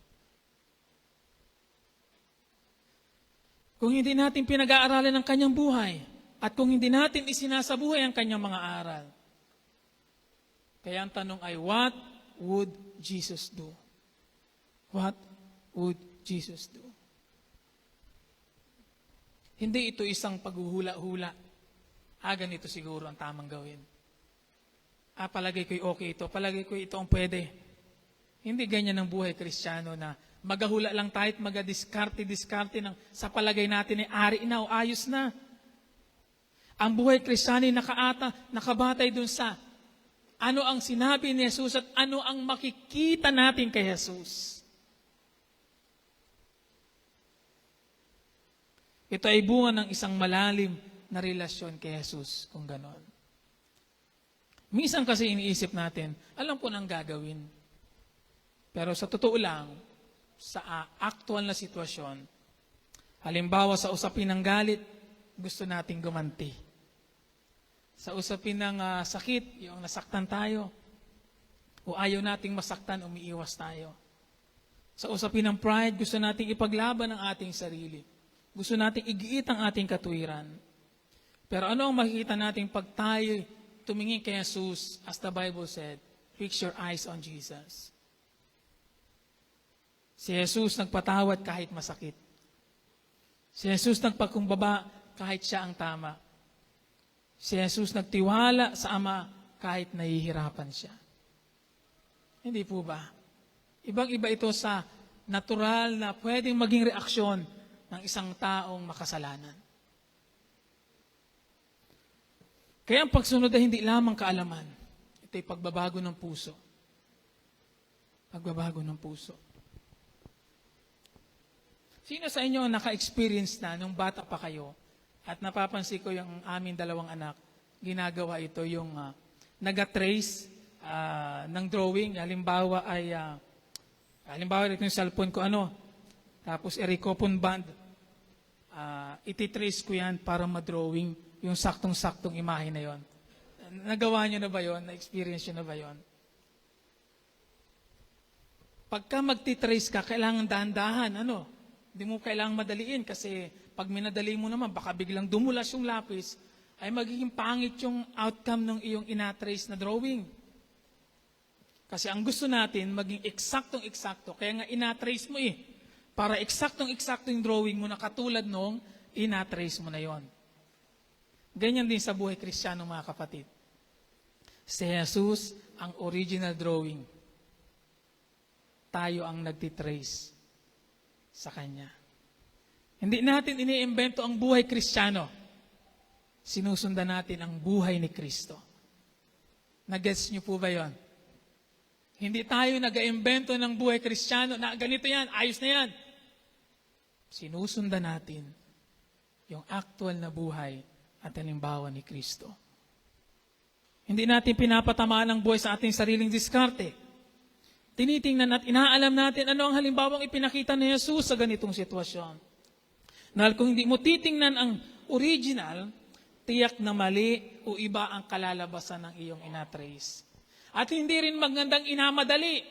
Kung hindi natin pinag-aaralan ang kanyang buhay at kung hindi natin isinasabuhay ang kanyang mga aral, kaya ang tanong ay, what would Jesus do? What would Jesus do? Hindi ito isang paghuhula-hula. Ganito siguro ang tamang gawin. Palagay ko'y okay ito. Palagay ko'y ito ang pwede. Hindi ganyan ang buhay Kristiyano na magahula lang tayo at magadiskarte-diskarte ng sa palagay natin ay ari na o ayos na. Ang buhay Kristiyano ay nakabatay dun sa ano ang sinabi ni Jesus at ano ang makikita natin kay Jesus. Ito ay bunga ng isang malalim na relasyon kay Jesus, kung ganon. Minsan kasi iniisip natin, alam ko nang gagawin. Pero sa totoo lang, sa actual na sitwasyon, halimbawa sa usapin ng galit, gusto nating gumanti. Sa usapin ng sakit, yung nasaktan tayo, o ayaw nating masaktan, umiiwas tayo. Sa usapin ng pride, gusto nating ipaglaban ang ating sarili. Gusto nating igiit ang ating katuwiran. Pero ano ang makikita natin pag tayo tumingin kay Jesus, as the Bible said, fix your eyes on Jesus. Si Jesus nagpatawad kahit masakit. Si Jesus nagpagkumbaba kahit siya ang tama. Si Jesus nagtiwala sa Ama kahit nahihirapan siya. Hindi po ba? Ibang-iba ito sa natural na pwedeng maging reaksyon ng isang taong makasalanan. Kaya ang pagsunod ay hindi lamang kaalaman. Ito ay pagbabago ng puso. Pagbabago ng puso. Sino sa inyo naka-experience na nung bata pa kayo at napapansin ko yung aming dalawang anak, ginagawa ito yung nag-trace ng drawing. Halimbawa ito yung cellphone ko, tapos ericopon band. Ititrace ko yan para ma-drawing yung saktong-saktong imahe na yon. Nagawa nyo na ba yon? Na-experience nyo na ba yon? Pagka magtitrace ka, kailangan dahan-dahan. Hindi mo kailangang madaliin kasi pag minadali mo naman, baka biglang dumulas yung lapis, ay magiging pangit yung outcome ng iyong inatrace na drawing. Kasi ang gusto natin, maging eksaktong-eksakto. Kaya nga inatrace mo para eksaktong-eksakto yung drawing mo na katulad nung inatrace mo na yon. Ganyan din sa buhay Kristiyano, mga kapatid. Si Jesus ang original drawing. Tayo ang nagtitrace sa Kanya. Hindi natin iniimbento ang buhay Kristiyano. Sinusundan natin ang buhay ni Kristo. Nag-gets niyo po ba yon? Hindi tayo nag-iimbento ng buhay Kristiyano na ganito yan, ayos na yan. Sinusundan natin yung actual na buhay at halimbawa ni Kristo. Hindi natin pinapatamaan ang buhay sa ating sariling diskarte. Tinitingnan at inaalam natin ano ang halimbawang ipinakita ni Jesus sa ganitong sitwasyon. Dahil kung hindi mo titingnan ang original, tiyak na mali o iba ang kalalabasan ng iyong inatrace. At hindi rin magandang inamadali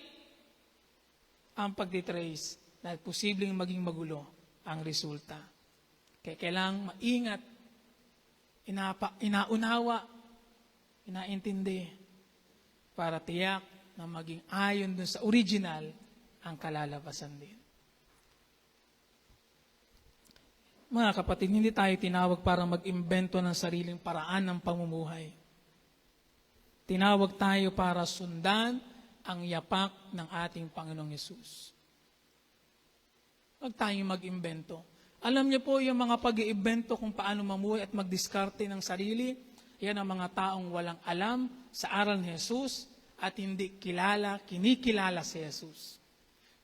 ang pagtitrace dahil posibleng maging magulo ang resulta. Kaya kailangang maingat, inaunawa, inaintindi para tiyak na maging ayon dun sa original ang kalalabasan din. Mga kapatid, hindi tayo tinawag para mag-imbento ng sariling paraan ng pamumuhay. Tinawag tayo para sundan ang yapak ng ating Panginoong Hesus. Huwag tayong mag-imbento. Alam niyo po yung mga pag-iimbento kung paano mamuhay at magdiskarte ng sarili, yan ang mga taong walang alam sa aral ni Jesus at hindi kinikilala si Jesus.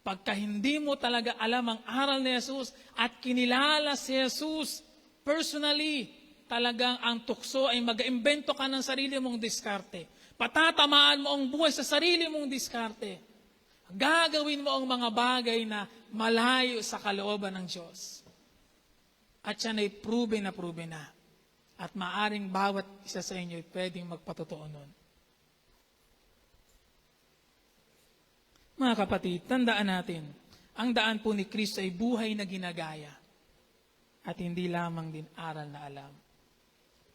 Pagka hindi mo talaga alam ang aral ni Jesus at kinilala si Jesus personally, talagang ang tukso ay mag-imbento ka ng sarili mong diskarte. Patatamaan mo ang buhay sa sarili mong diskarte. Gagawin mo ang mga bagay na malayo sa kalooban ng Diyos. At yan ay proven na. At maaring bawat isa sa inyo ay pwedeng magpatotoo nun. Mga kapatid, tandaan natin, ang daan po ni Kristo ay buhay na ginagaya at hindi lamang din aral na alam.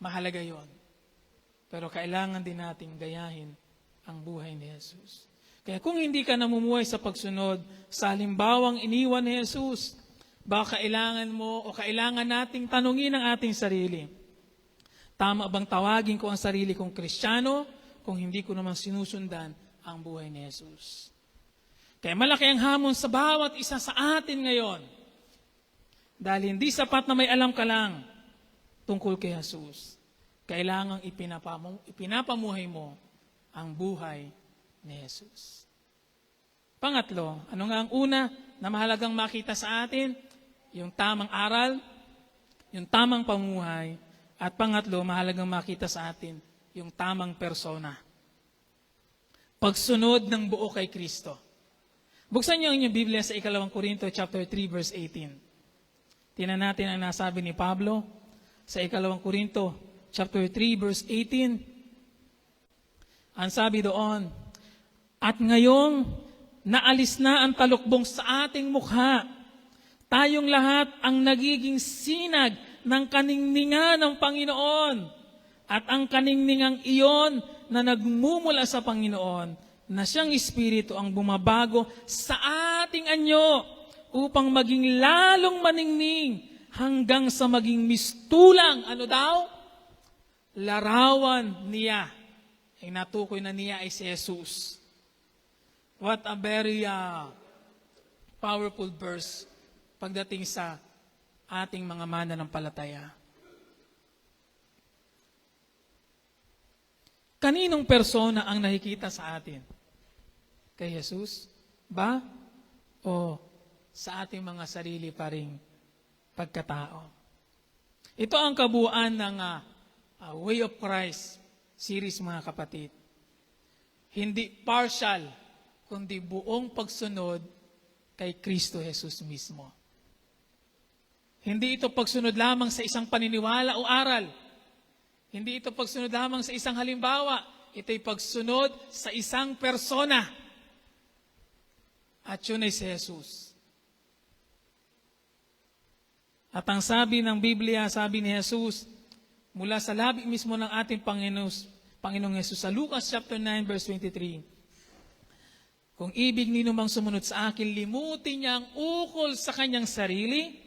Mahalaga yon. Pero kailangan din nating gayahin ang buhay ni Jesus. Kaya kung hindi ka namumuhay sa pagsunod sa halimbawang iniwan ni Jesus, baka kailangan mo o kailangan nating tanungin ang ating sarili. Tama bang tawagin ko ang sarili kong Kristiyano kung hindi ko naman sinusundan ang buhay ni Jesus? Kaya malaki ang hamon sa bawat isa sa atin ngayon. Dahil hindi sapat na may alam ka lang tungkol kay Jesus. Kailangang ipinapamuhay mo ang buhay ni Jesus. Pangatlo, ano nga ang una na mahalagang makita sa atin? Yung tamang aral, yung tamang pamuhay, at pangatlo, mahalagang makita sa atin yung tamang persona. Pagsunod ng buo kay Kristo. Buksan niyo ang inyong Biblia sa 2 Korinto chapter 3 verse 18. Tingnan natin ang nasabi ni Pablo sa 2 Korinto chapter 3 verse 18. Ang sabi doon, at ngayong naalis na ang talukbong sa ating mukha, tayong lahat ang nagiging sinag ng kaningningan ng Panginoon. At ang kaningningang iyon na nagmumula sa Panginoon, na siyang Espiritu ang bumabago sa ating anyo upang maging lalong maningning hanggang sa maging mistulang, ano daw? Larawan niya. Ay natukoy na niya ay si Jesus. What a very powerful verse pagdating sa ating mga mananampalataya. Kaninong persona ang nakikita sa atin? Kay Jesus ba? O sa ating mga sarili pa ring pagkatao? Ito ang kabuuan ng Way of Christ series, mga kapatid. Hindi partial, kundi buong pagsunod kay Kristo Jesus mismo. Hindi ito pagsunod lamang sa isang paniniwala o aral. Hindi ito pagsunod lamang sa isang halimbawa. Ito'y pagsunod sa isang persona. At yun ay si Jesus. At ang sabi ng Biblia, sabi ni Jesus, mula sa labi mismo ng ating Panginoong Jesus, sa Lucas chapter 9 verse 23, kung ibig ninumang sumunod sa akin, limutin niya ang ukol sa kanyang sarili,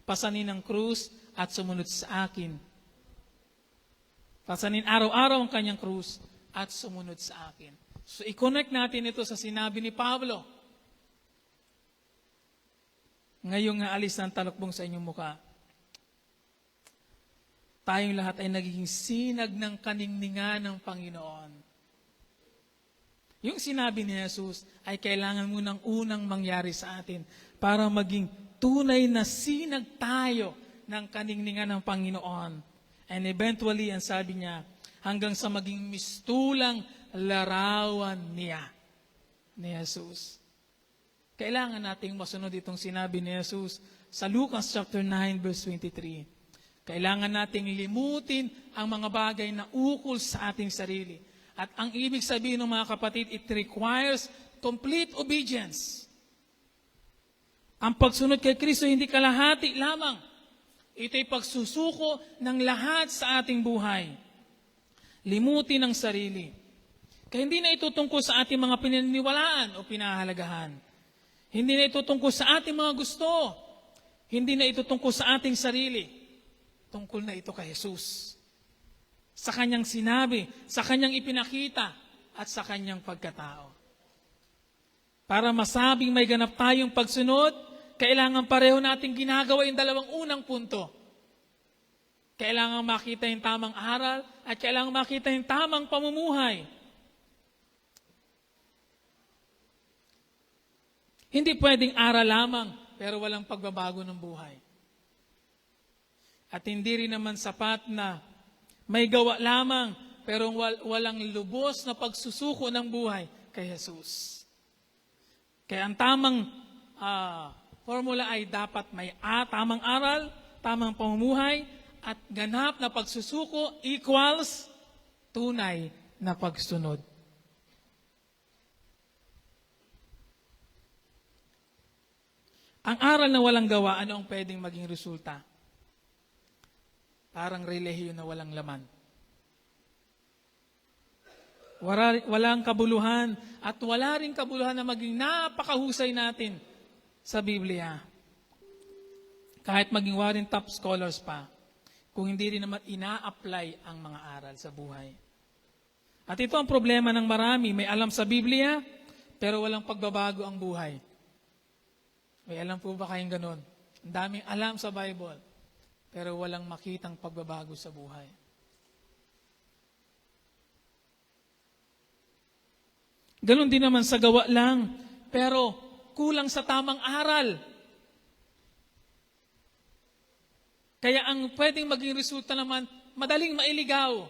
pasanin ang krus at sumunod sa akin. Pasanin araw-araw ang kanyang krus at sumunod sa akin. So, i-connect natin ito sa sinabi ni Pablo. Ngayong alis ng talukbong sa inyong muka, tayong lahat ay nagiging sinag ng kaningningan ng Panginoon. Yung sinabi ni Jesus ay kailangan munang unang mangyari sa atin para maging tunay na sinag tayo ng kaningningan ng Panginoon. And eventually, ang sabi niya, hanggang sa maging mistulang larawan niya ni Jesus. Kailangan nating masunod itong sinabi ni Jesus sa Lucas chapter 9 verse 23. Kailangan nating limutin ang mga bagay na ukol sa ating sarili. At ang ibig sabihin ng mga kapatid, it requires complete obedience. Ang pagsunod kay Kristo hindi kalahati lamang. Ito'y pagsusuko ng lahat sa ating buhay. Limutin ang sarili. Kaya hindi na ito tungkol sa ating mga pinaniniwalaan o pinahalagahan. Hindi na ito tungkol sa ating mga gusto. Hindi na ito tungkol sa ating sarili. Tungkol na ito kay Jesus. Sa kanyang sinabi, sa kanyang ipinakita, at sa kanyang pagkatao. Para masabing may ganap tayong pagsunod, kailangan pareho nating ginagawa yung dalawang unang punto. Kailangan makita yung tamang aral at kailangan makita yung tamang pamumuhay. Hindi pwedeng aral lamang pero walang pagbabago ng buhay. At hindi rin naman sapat na may gawa lamang pero walang lubos na pagsusuko ng buhay kay Jesus. Kaya ang tamang formula ay dapat may tamang aral, tamang pamumuhay, at ganap na pagsusuko equals tunay na pagsunod. Ang aral na walang gawa, ano ang pwedeng maging resulta? Parang relihiyon na walang laman. Walang kabuluhan at wala rin kabuluhan na maging napakahusay natin sa Biblia. Kahit maging waring top scholars pa, kung hindi rin naman ina-apply ang mga aral sa buhay. At ito ang problema ng marami, may alam sa Biblia, pero walang pagbabago ang buhay. May alam po ba kayong ganun? Ang daming alam sa Bible, pero walang makitang pagbabago sa buhay. Ganon din naman sa gawa lang, pero kulang sa tamang aral. Kaya ang pwedeng maging resulta naman, madaling mailigaw.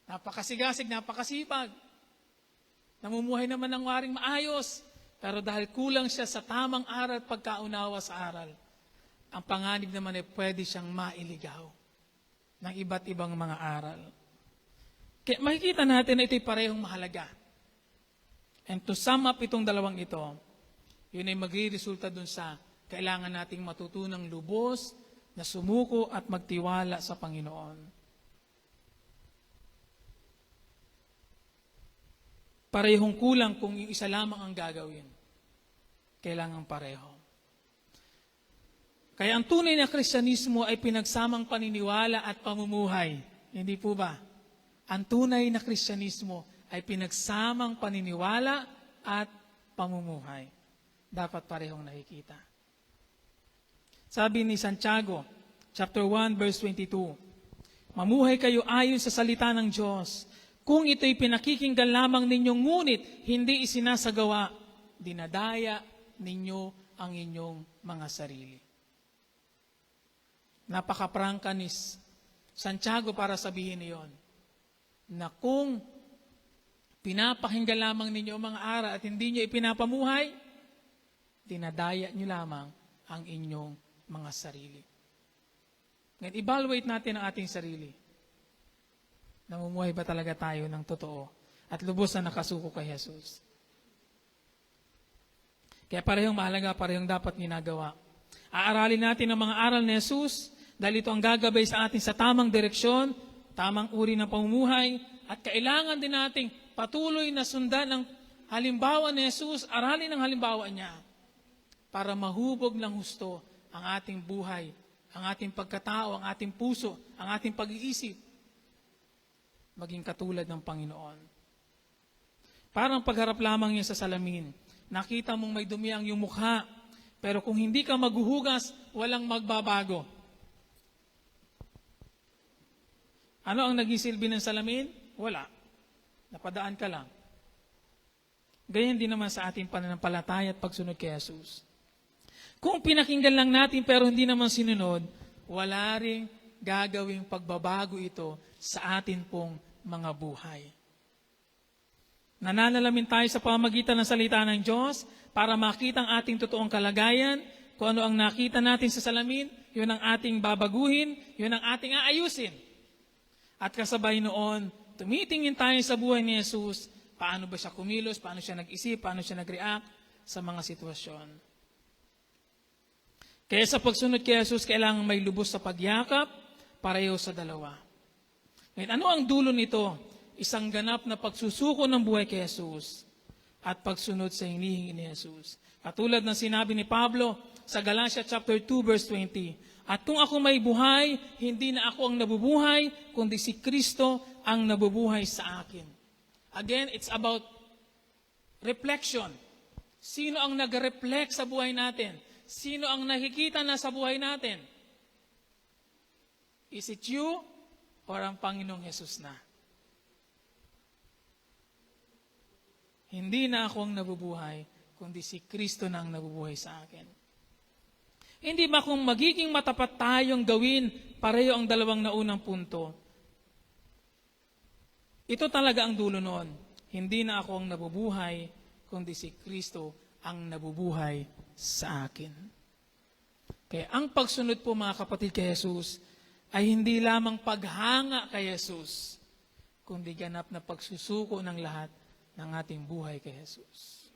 Napakasigasig, napakasipag. Namumuhay naman ng waring maayos. Pero dahil kulang siya sa tamang aral at pagkaunawa sa aral, ang panganib naman ay pwede siyang mailigaw ng iba't ibang mga aral. Kaya makikita natin na ito'y parehong mahalaga. And to sum up itong dalawang ito, yun ay magre-resulta dun sa kailangan nating matutunang lubos na sumuko at magtiwala sa Panginoon. Parehong kulang kung yung isa lamang ang gagawin. Kailangan pareho. Kaya ang tunay na Kristyanismo ay pinagsamang paniniwala at pamumuhay. Hindi po ba? Ang tunay na Kristyanismo ay pinagsamang paniniwala at pamumuhay. Dapat parehong nakikita. Sabi ni Santiago, chapter 1, verse 22, mamuhay kayo ayon sa salita ng Diyos. Kung ito'y pinakikinggan lamang ninyong ngunit hindi isinasagawa, dinadaya ninyo ang inyong mga sarili. Napakaprangka ni Santiago para sabihin niyon na kung pinapakinggan lamang ninyo ang mga aral at hindi nyo ipinapamuhay, dinadaya nyo lamang ang inyong mga sarili. Ngayon, evaluate natin ang ating sarili. Namumuhay ba talaga tayo ng totoo at lubos na nakasuko kay Jesus? Kaya parehong mahalaga, parehong dapat ginagawa. Aaralin natin ang mga aral ni Jesus dahil ito ang gagabay sa atin sa tamang direksyon, tamang uri ng pamumuhay, at kailangan din nating patuloy na sundan ang halimbawa ni Jesus, aralin ang halimbawa niya para mahubog ng husto ang ating buhay, ang ating pagkatao, ang ating puso, ang ating pag-iisip, maging katulad ng Panginoon. Parang pagharap lamang niya sa salamin, nakita mong may dumi ang iyong mukha, pero kung hindi ka maghuhugas, walang magbabago. Ano ang naging silbi ng salamin? Wala. Napadaan ka lang. Ganyan din naman sa ating pananampalataya at pagsunod kay Jesus. Kung pinakinggan lang natin pero hindi naman sinunod, wala ring gagawing pagbabago ito sa atin pong mga buhay. Nananalamin tayo sa pamamagitan ng salita ng Diyos para makita ang ating totoong kalagayan. Kung ano ang nakita natin sa salamin, yun ang ating babaguhin, yun ang ating aayusin. At kasabay noon, tumitingin tayo sa buhay ni Jesus, paano ba siya kumilos, paano siya nag-isip, paano siya nag-react sa mga sitwasyon. Kaya sa pagsunod kay Jesus, kailangan may lubos sa pagyakap, pareho sa dalawa. Ngayon, ano ang dulo nito? Isang ganap na pagsusuko ng buhay kay Jesus at pagsunod sa hinihingi ni Jesus. Katulad ng sinabi ni Pablo sa Galatia chapter 2 verse 20, at kung ako may buhay, hindi na ako ang nabubuhay, kundi si Kristo ang nabubuhay sa akin. Again, it's about reflection. Sino ang nag-reflect sa buhay natin? Sino ang nakikita na sa buhay natin? Is it you or ang Panginoong Jesus na? Hindi na ako ang nabubuhay, kundi si Kristo na ang nabubuhay sa akin. Hindi ba kung magiging matapat tayong gawin pareho ang dalawang naunang punto? Ito talaga ang dulo noon. Hindi na ako ang nabubuhay, kundi si Kristo ang nabubuhay sa akin. Kaya ang pagsunod po mga kapatid kay Jesus ay hindi lamang paghanga kay Jesus, kundi ganap na pagsusuko ng lahat ng ating buhay kay Jesus.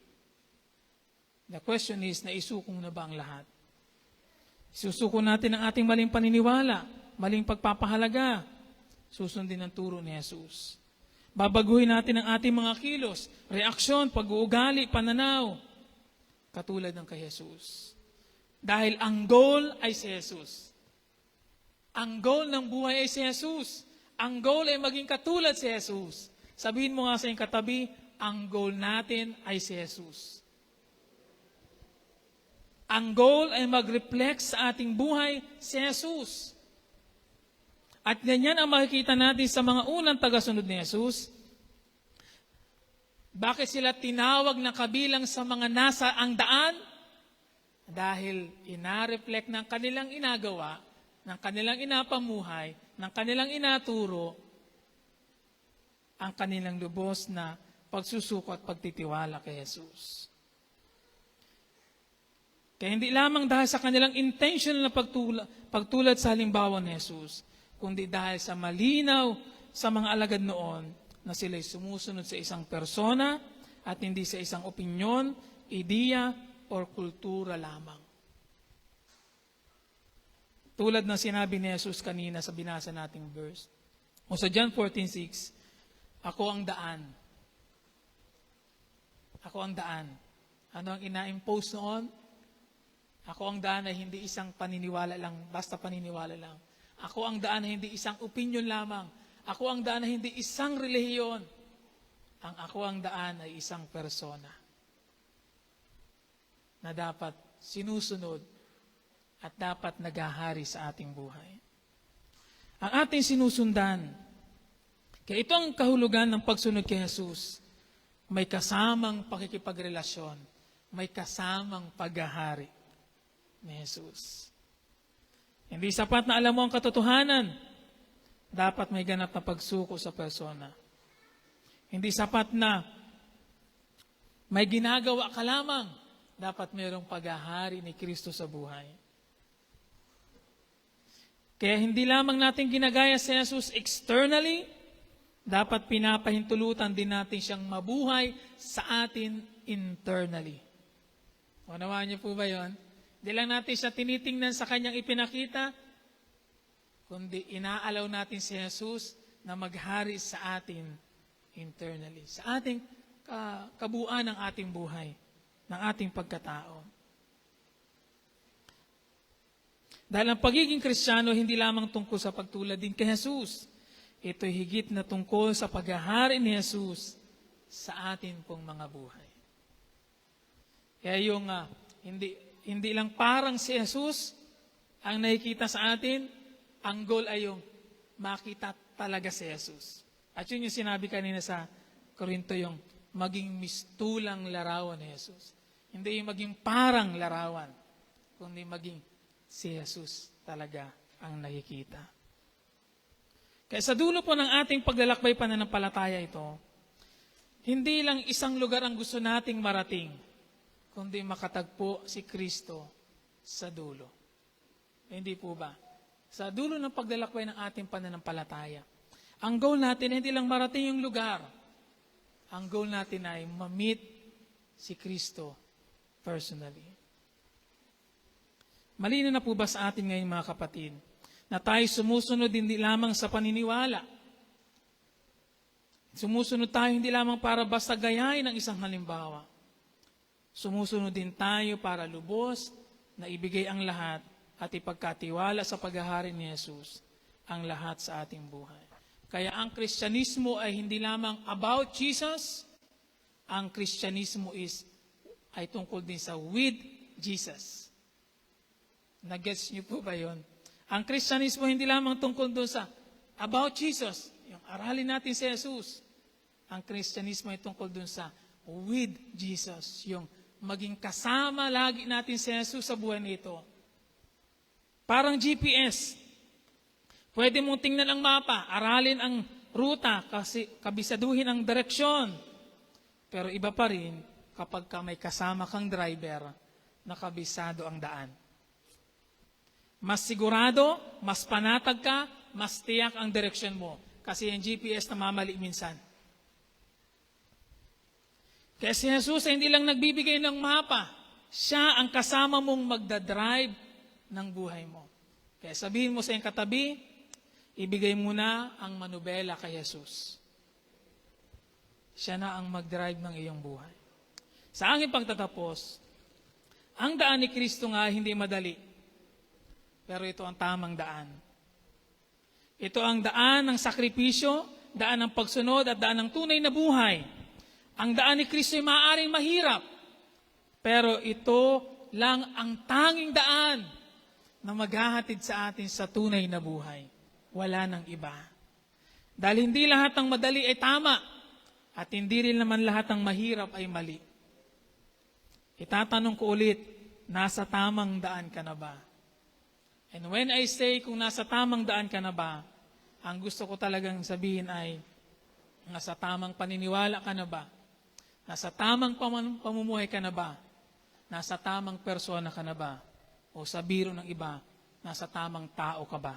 The question is, naisukong na ba ang lahat? Susuko natin ang ating maling paniniwala, maling pagpapahalaga, susundin ang turo ni Jesus. Babaguhin natin ang ating mga kilos, reaksyon, pag-uugali, pananaw, katulad ng kay Jesus. Dahil ang goal ay si Jesus. Ang goal ng buhay ay si Jesus. Ang goal ay maging katulad si Jesus. Sabihin mo nga sa iyong katabi, ang goal natin ay si Jesus. Ang goal ay mag-reflect sa ating buhay si Jesus. At ganyan ang makikita natin sa mga unang tagasunod ni Jesus. Bakit sila tinawag na kabilang sa mga nasa ang daan? Dahil ina-reflect ng kanilang inagawa, ng kanilang inapamuhay, ng kanilang inaturo, ang kanilang lubos na pagsusuko at pagtitiwala kay Jesus. Kaya hindi lamang dahil sa kanilang intentional na pagtulad sa halimbawa ni Jesus, kundi dahil sa malinaw sa mga alagad noon na sila'y sumusunod sa isang persona at hindi sa isang opinyon, ideya, or kultura lamang. Tulad ng sinabi ni Jesus kanina sa binasa nating verse. O sa John 14:6, ako ang daan. Ako ang daan. Ano ang ina-impose noon? Ako ang daan ay hindi isang paniniwala lang, basta paniniwala lang. Ako ang daan ay hindi isang opinion lamang. Ako ang daan ay hindi isang relihiyon. Ang ako ang daan ay isang persona na dapat sinusunod at dapat naghahari sa ating buhay. Ang ating sinusundan, kaya ito ang kahulugan ng pagsunod kay Jesus, may kasamang pakikipagrelasyon, may kasamang paghahari ni Jesus. Hindi sapat na alam mo ang katotohanan, dapat may ganap na pagsuko sa persona. Hindi sapat na may ginagawa ka lamang, dapat mayroong paghahari ni Kristo sa buhay. Kaya hindi lamang natin ginagaya si Jesus externally, dapat pinapahintulutan din natin siyang mabuhay sa atin internally. Unawaan niyo po ba yun? Hindi lang natin siya tinitingnan sa kanyang ipinakita, kundi inaalaw natin si Jesus na maghari sa atin internally. Sa ating kabuuan ng ating buhay, ng ating pagkatao. Dahil ang pagiging Kristiyano hindi lamang tungkol sa pagtulad din kay Jesus. Ito'y higit na tungkol sa paghahari ni Jesus sa atin pong mga buhay. Kaya yung hindi lang parang si Jesus ang nakikita sa atin, ang goal ay yung makita talaga si Jesus. At yun yung sinabi kanina sa Korinto, yung maging mistulang larawan ni Jesus. Hindi yung maging parang larawan, kundi maging si Jesus talaga ang nakikita. Kaya sa dulo po ng ating paglalakbay pananampalataya ito, hindi lang isang lugar ang gusto nating marating, kundi makatagpo si Kristo sa dulo. Hindi po ba? Sa dulo ng paglalakbay ng ating pananampalataya, ang goal natin hindi lang marating yung lugar. Ang goal natin ay ma-meet si Kristo personally. Malinaw na po ba sa atin ngayon mga kapatid, na tayo sumusunod hindi lamang sa paniniwala. Sumusunod tayo hindi lamang para basta gayahin ang isang halimbawa. Sumusunod din tayo para lubos na ibigay ang lahat at ipagkatiwala sa paghahari ni Jesus ang lahat sa ating buhay. Kaya ang Kristyanismo ay hindi lamang about Jesus, ang Kristyanismo ay tungkol din sa with Jesus. Nag-gets niyo po ba yun? Ang Kristyanismo hindi lamang tungkol doon sa about Jesus, yung aralin natin si Jesus. Ang Kristyanismo ay tungkol doon sa with Jesus, yung maging kasama lagi natin si Jesus sa buhay nito. Parang GPS. Pwede mong tingnan ang mapa, aralin ang ruta, kasi kabisaduhin ang direksyon. Pero iba pa rin kapag may kasama kang driver na kabisado ang daan. Mas sigurado, mas panatag ka, mas tiyak ang direksyon mo. Kasi yung GPS namamali minsan. Kaya si Jesus ay hindi lang nagbibigay ng mapa. Siya ang kasama mong magdadrive ng buhay mo. Kaya sabihin mo sa iyong katabi, ibigay mo na ang manubela kay Jesus. Siya na ang mag-drive ng iyong buhay. Sa aking pagtatapos, ang daan ni Kristo nga hindi madali. Pero ito ang tamang daan. Ito ang daan ng sakripisyo, daan ng pagsunod at daan ng tunay na buhay. Ang daan ni Kristo ay maaaring mahirap. Pero ito lang ang tanging daan na maghahatid sa atin sa tunay na buhay. Wala nang iba. Dahil hindi lahat ng madali ay tama at hindi rin naman lahat ng mahirap ay mali. Itatanong ko ulit, nasa tamang daan ka na ba? And when I say kung nasa tamang daan ka na ba, ang gusto ko talagang sabihin ay, nasa tamang paniniwala ka na ba? Nasa tamang pamumuhay ka na ba? Nasa tamang persona ka na ba? O sa biro ng iba, nasa tamang tao ka ba?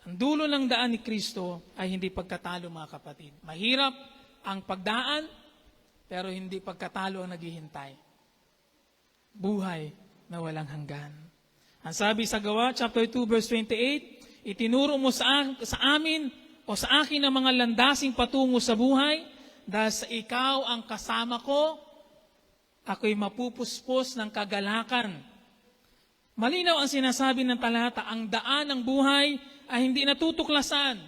Ang dulo ng daan ni Kristo ay hindi pagkatalo mga kapatid. Mahirap ang pagdaan, pero hindi pagkatalo ang naghihintay. Buhay na walang hanggan. Ang sabi sa Gawa, chapter 2, verse 28, itinuro mo sa amin o sa akin ang mga landasing patungo sa buhay, dahil sa ikaw ang kasama ko, ako'y mapupuspos ng kagalakan. Malinaw ang sinasabi ng talata, ang daan ng buhay ay hindi natutuklasan.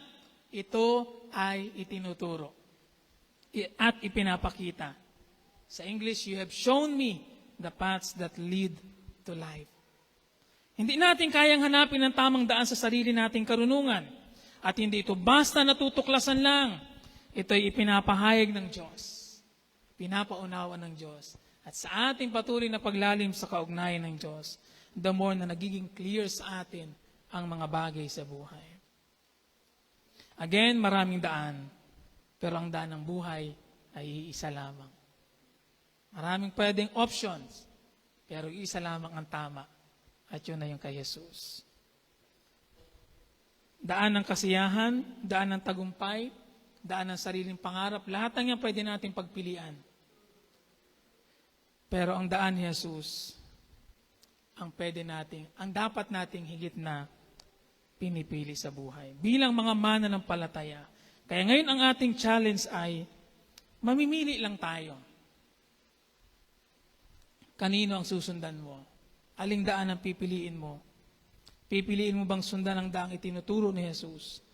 Ito ay itinuturo at ipinapakita. Sa English, you have shown me the paths that lead to life. Hindi natin kayang hanapin ang tamang daan sa sarili nating karunungan. At hindi ito basta natutuklasan lang. Ito ay ipinapahayag ng Diyos. Pinapaunawa ng Diyos. At sa ating patuloy na paglalim sa kaugnayan ng Diyos, the more na nagiging clear sa atin ang mga bagay sa buhay. Again, maraming daan. Pero ang daan ng buhay ay iisa lamang. Maraming pwedeng options. Pero isa lamang ang tama. At yun na yung kay Jesus. Daan ng kasiyahan, daan ng tagumpay, daan ng sariling pangarap, lahat ng yan pwede natin pagpilian. Pero ang daan ni Jesus, ang dapat nating higit na pinipili sa buhay. Bilang mga mananampalataya. Kaya ngayon ang ating challenge ay, mamimili lang tayo. Kanino ang susundan mo? Aling daan ang pipiliin mo? Pipiliin mo bang sundan ang daang itinuturo ni Jesus?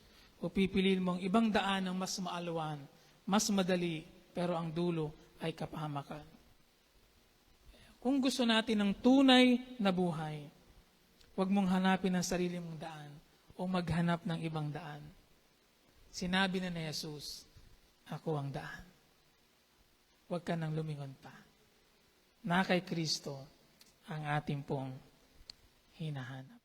O pipiliin mo ang ibang daan ng mas maalwan, mas madali, pero ang dulo ay kapahamakan? Kung gusto natin ng tunay na buhay, huwag mong hanapin ang sarili mong daan o maghanap ng ibang daan. Sinabi na ni Jesus, ako ang daan. Huwag ka nang lumingon pa. Na kay Kristo ang ating pong hinahanap.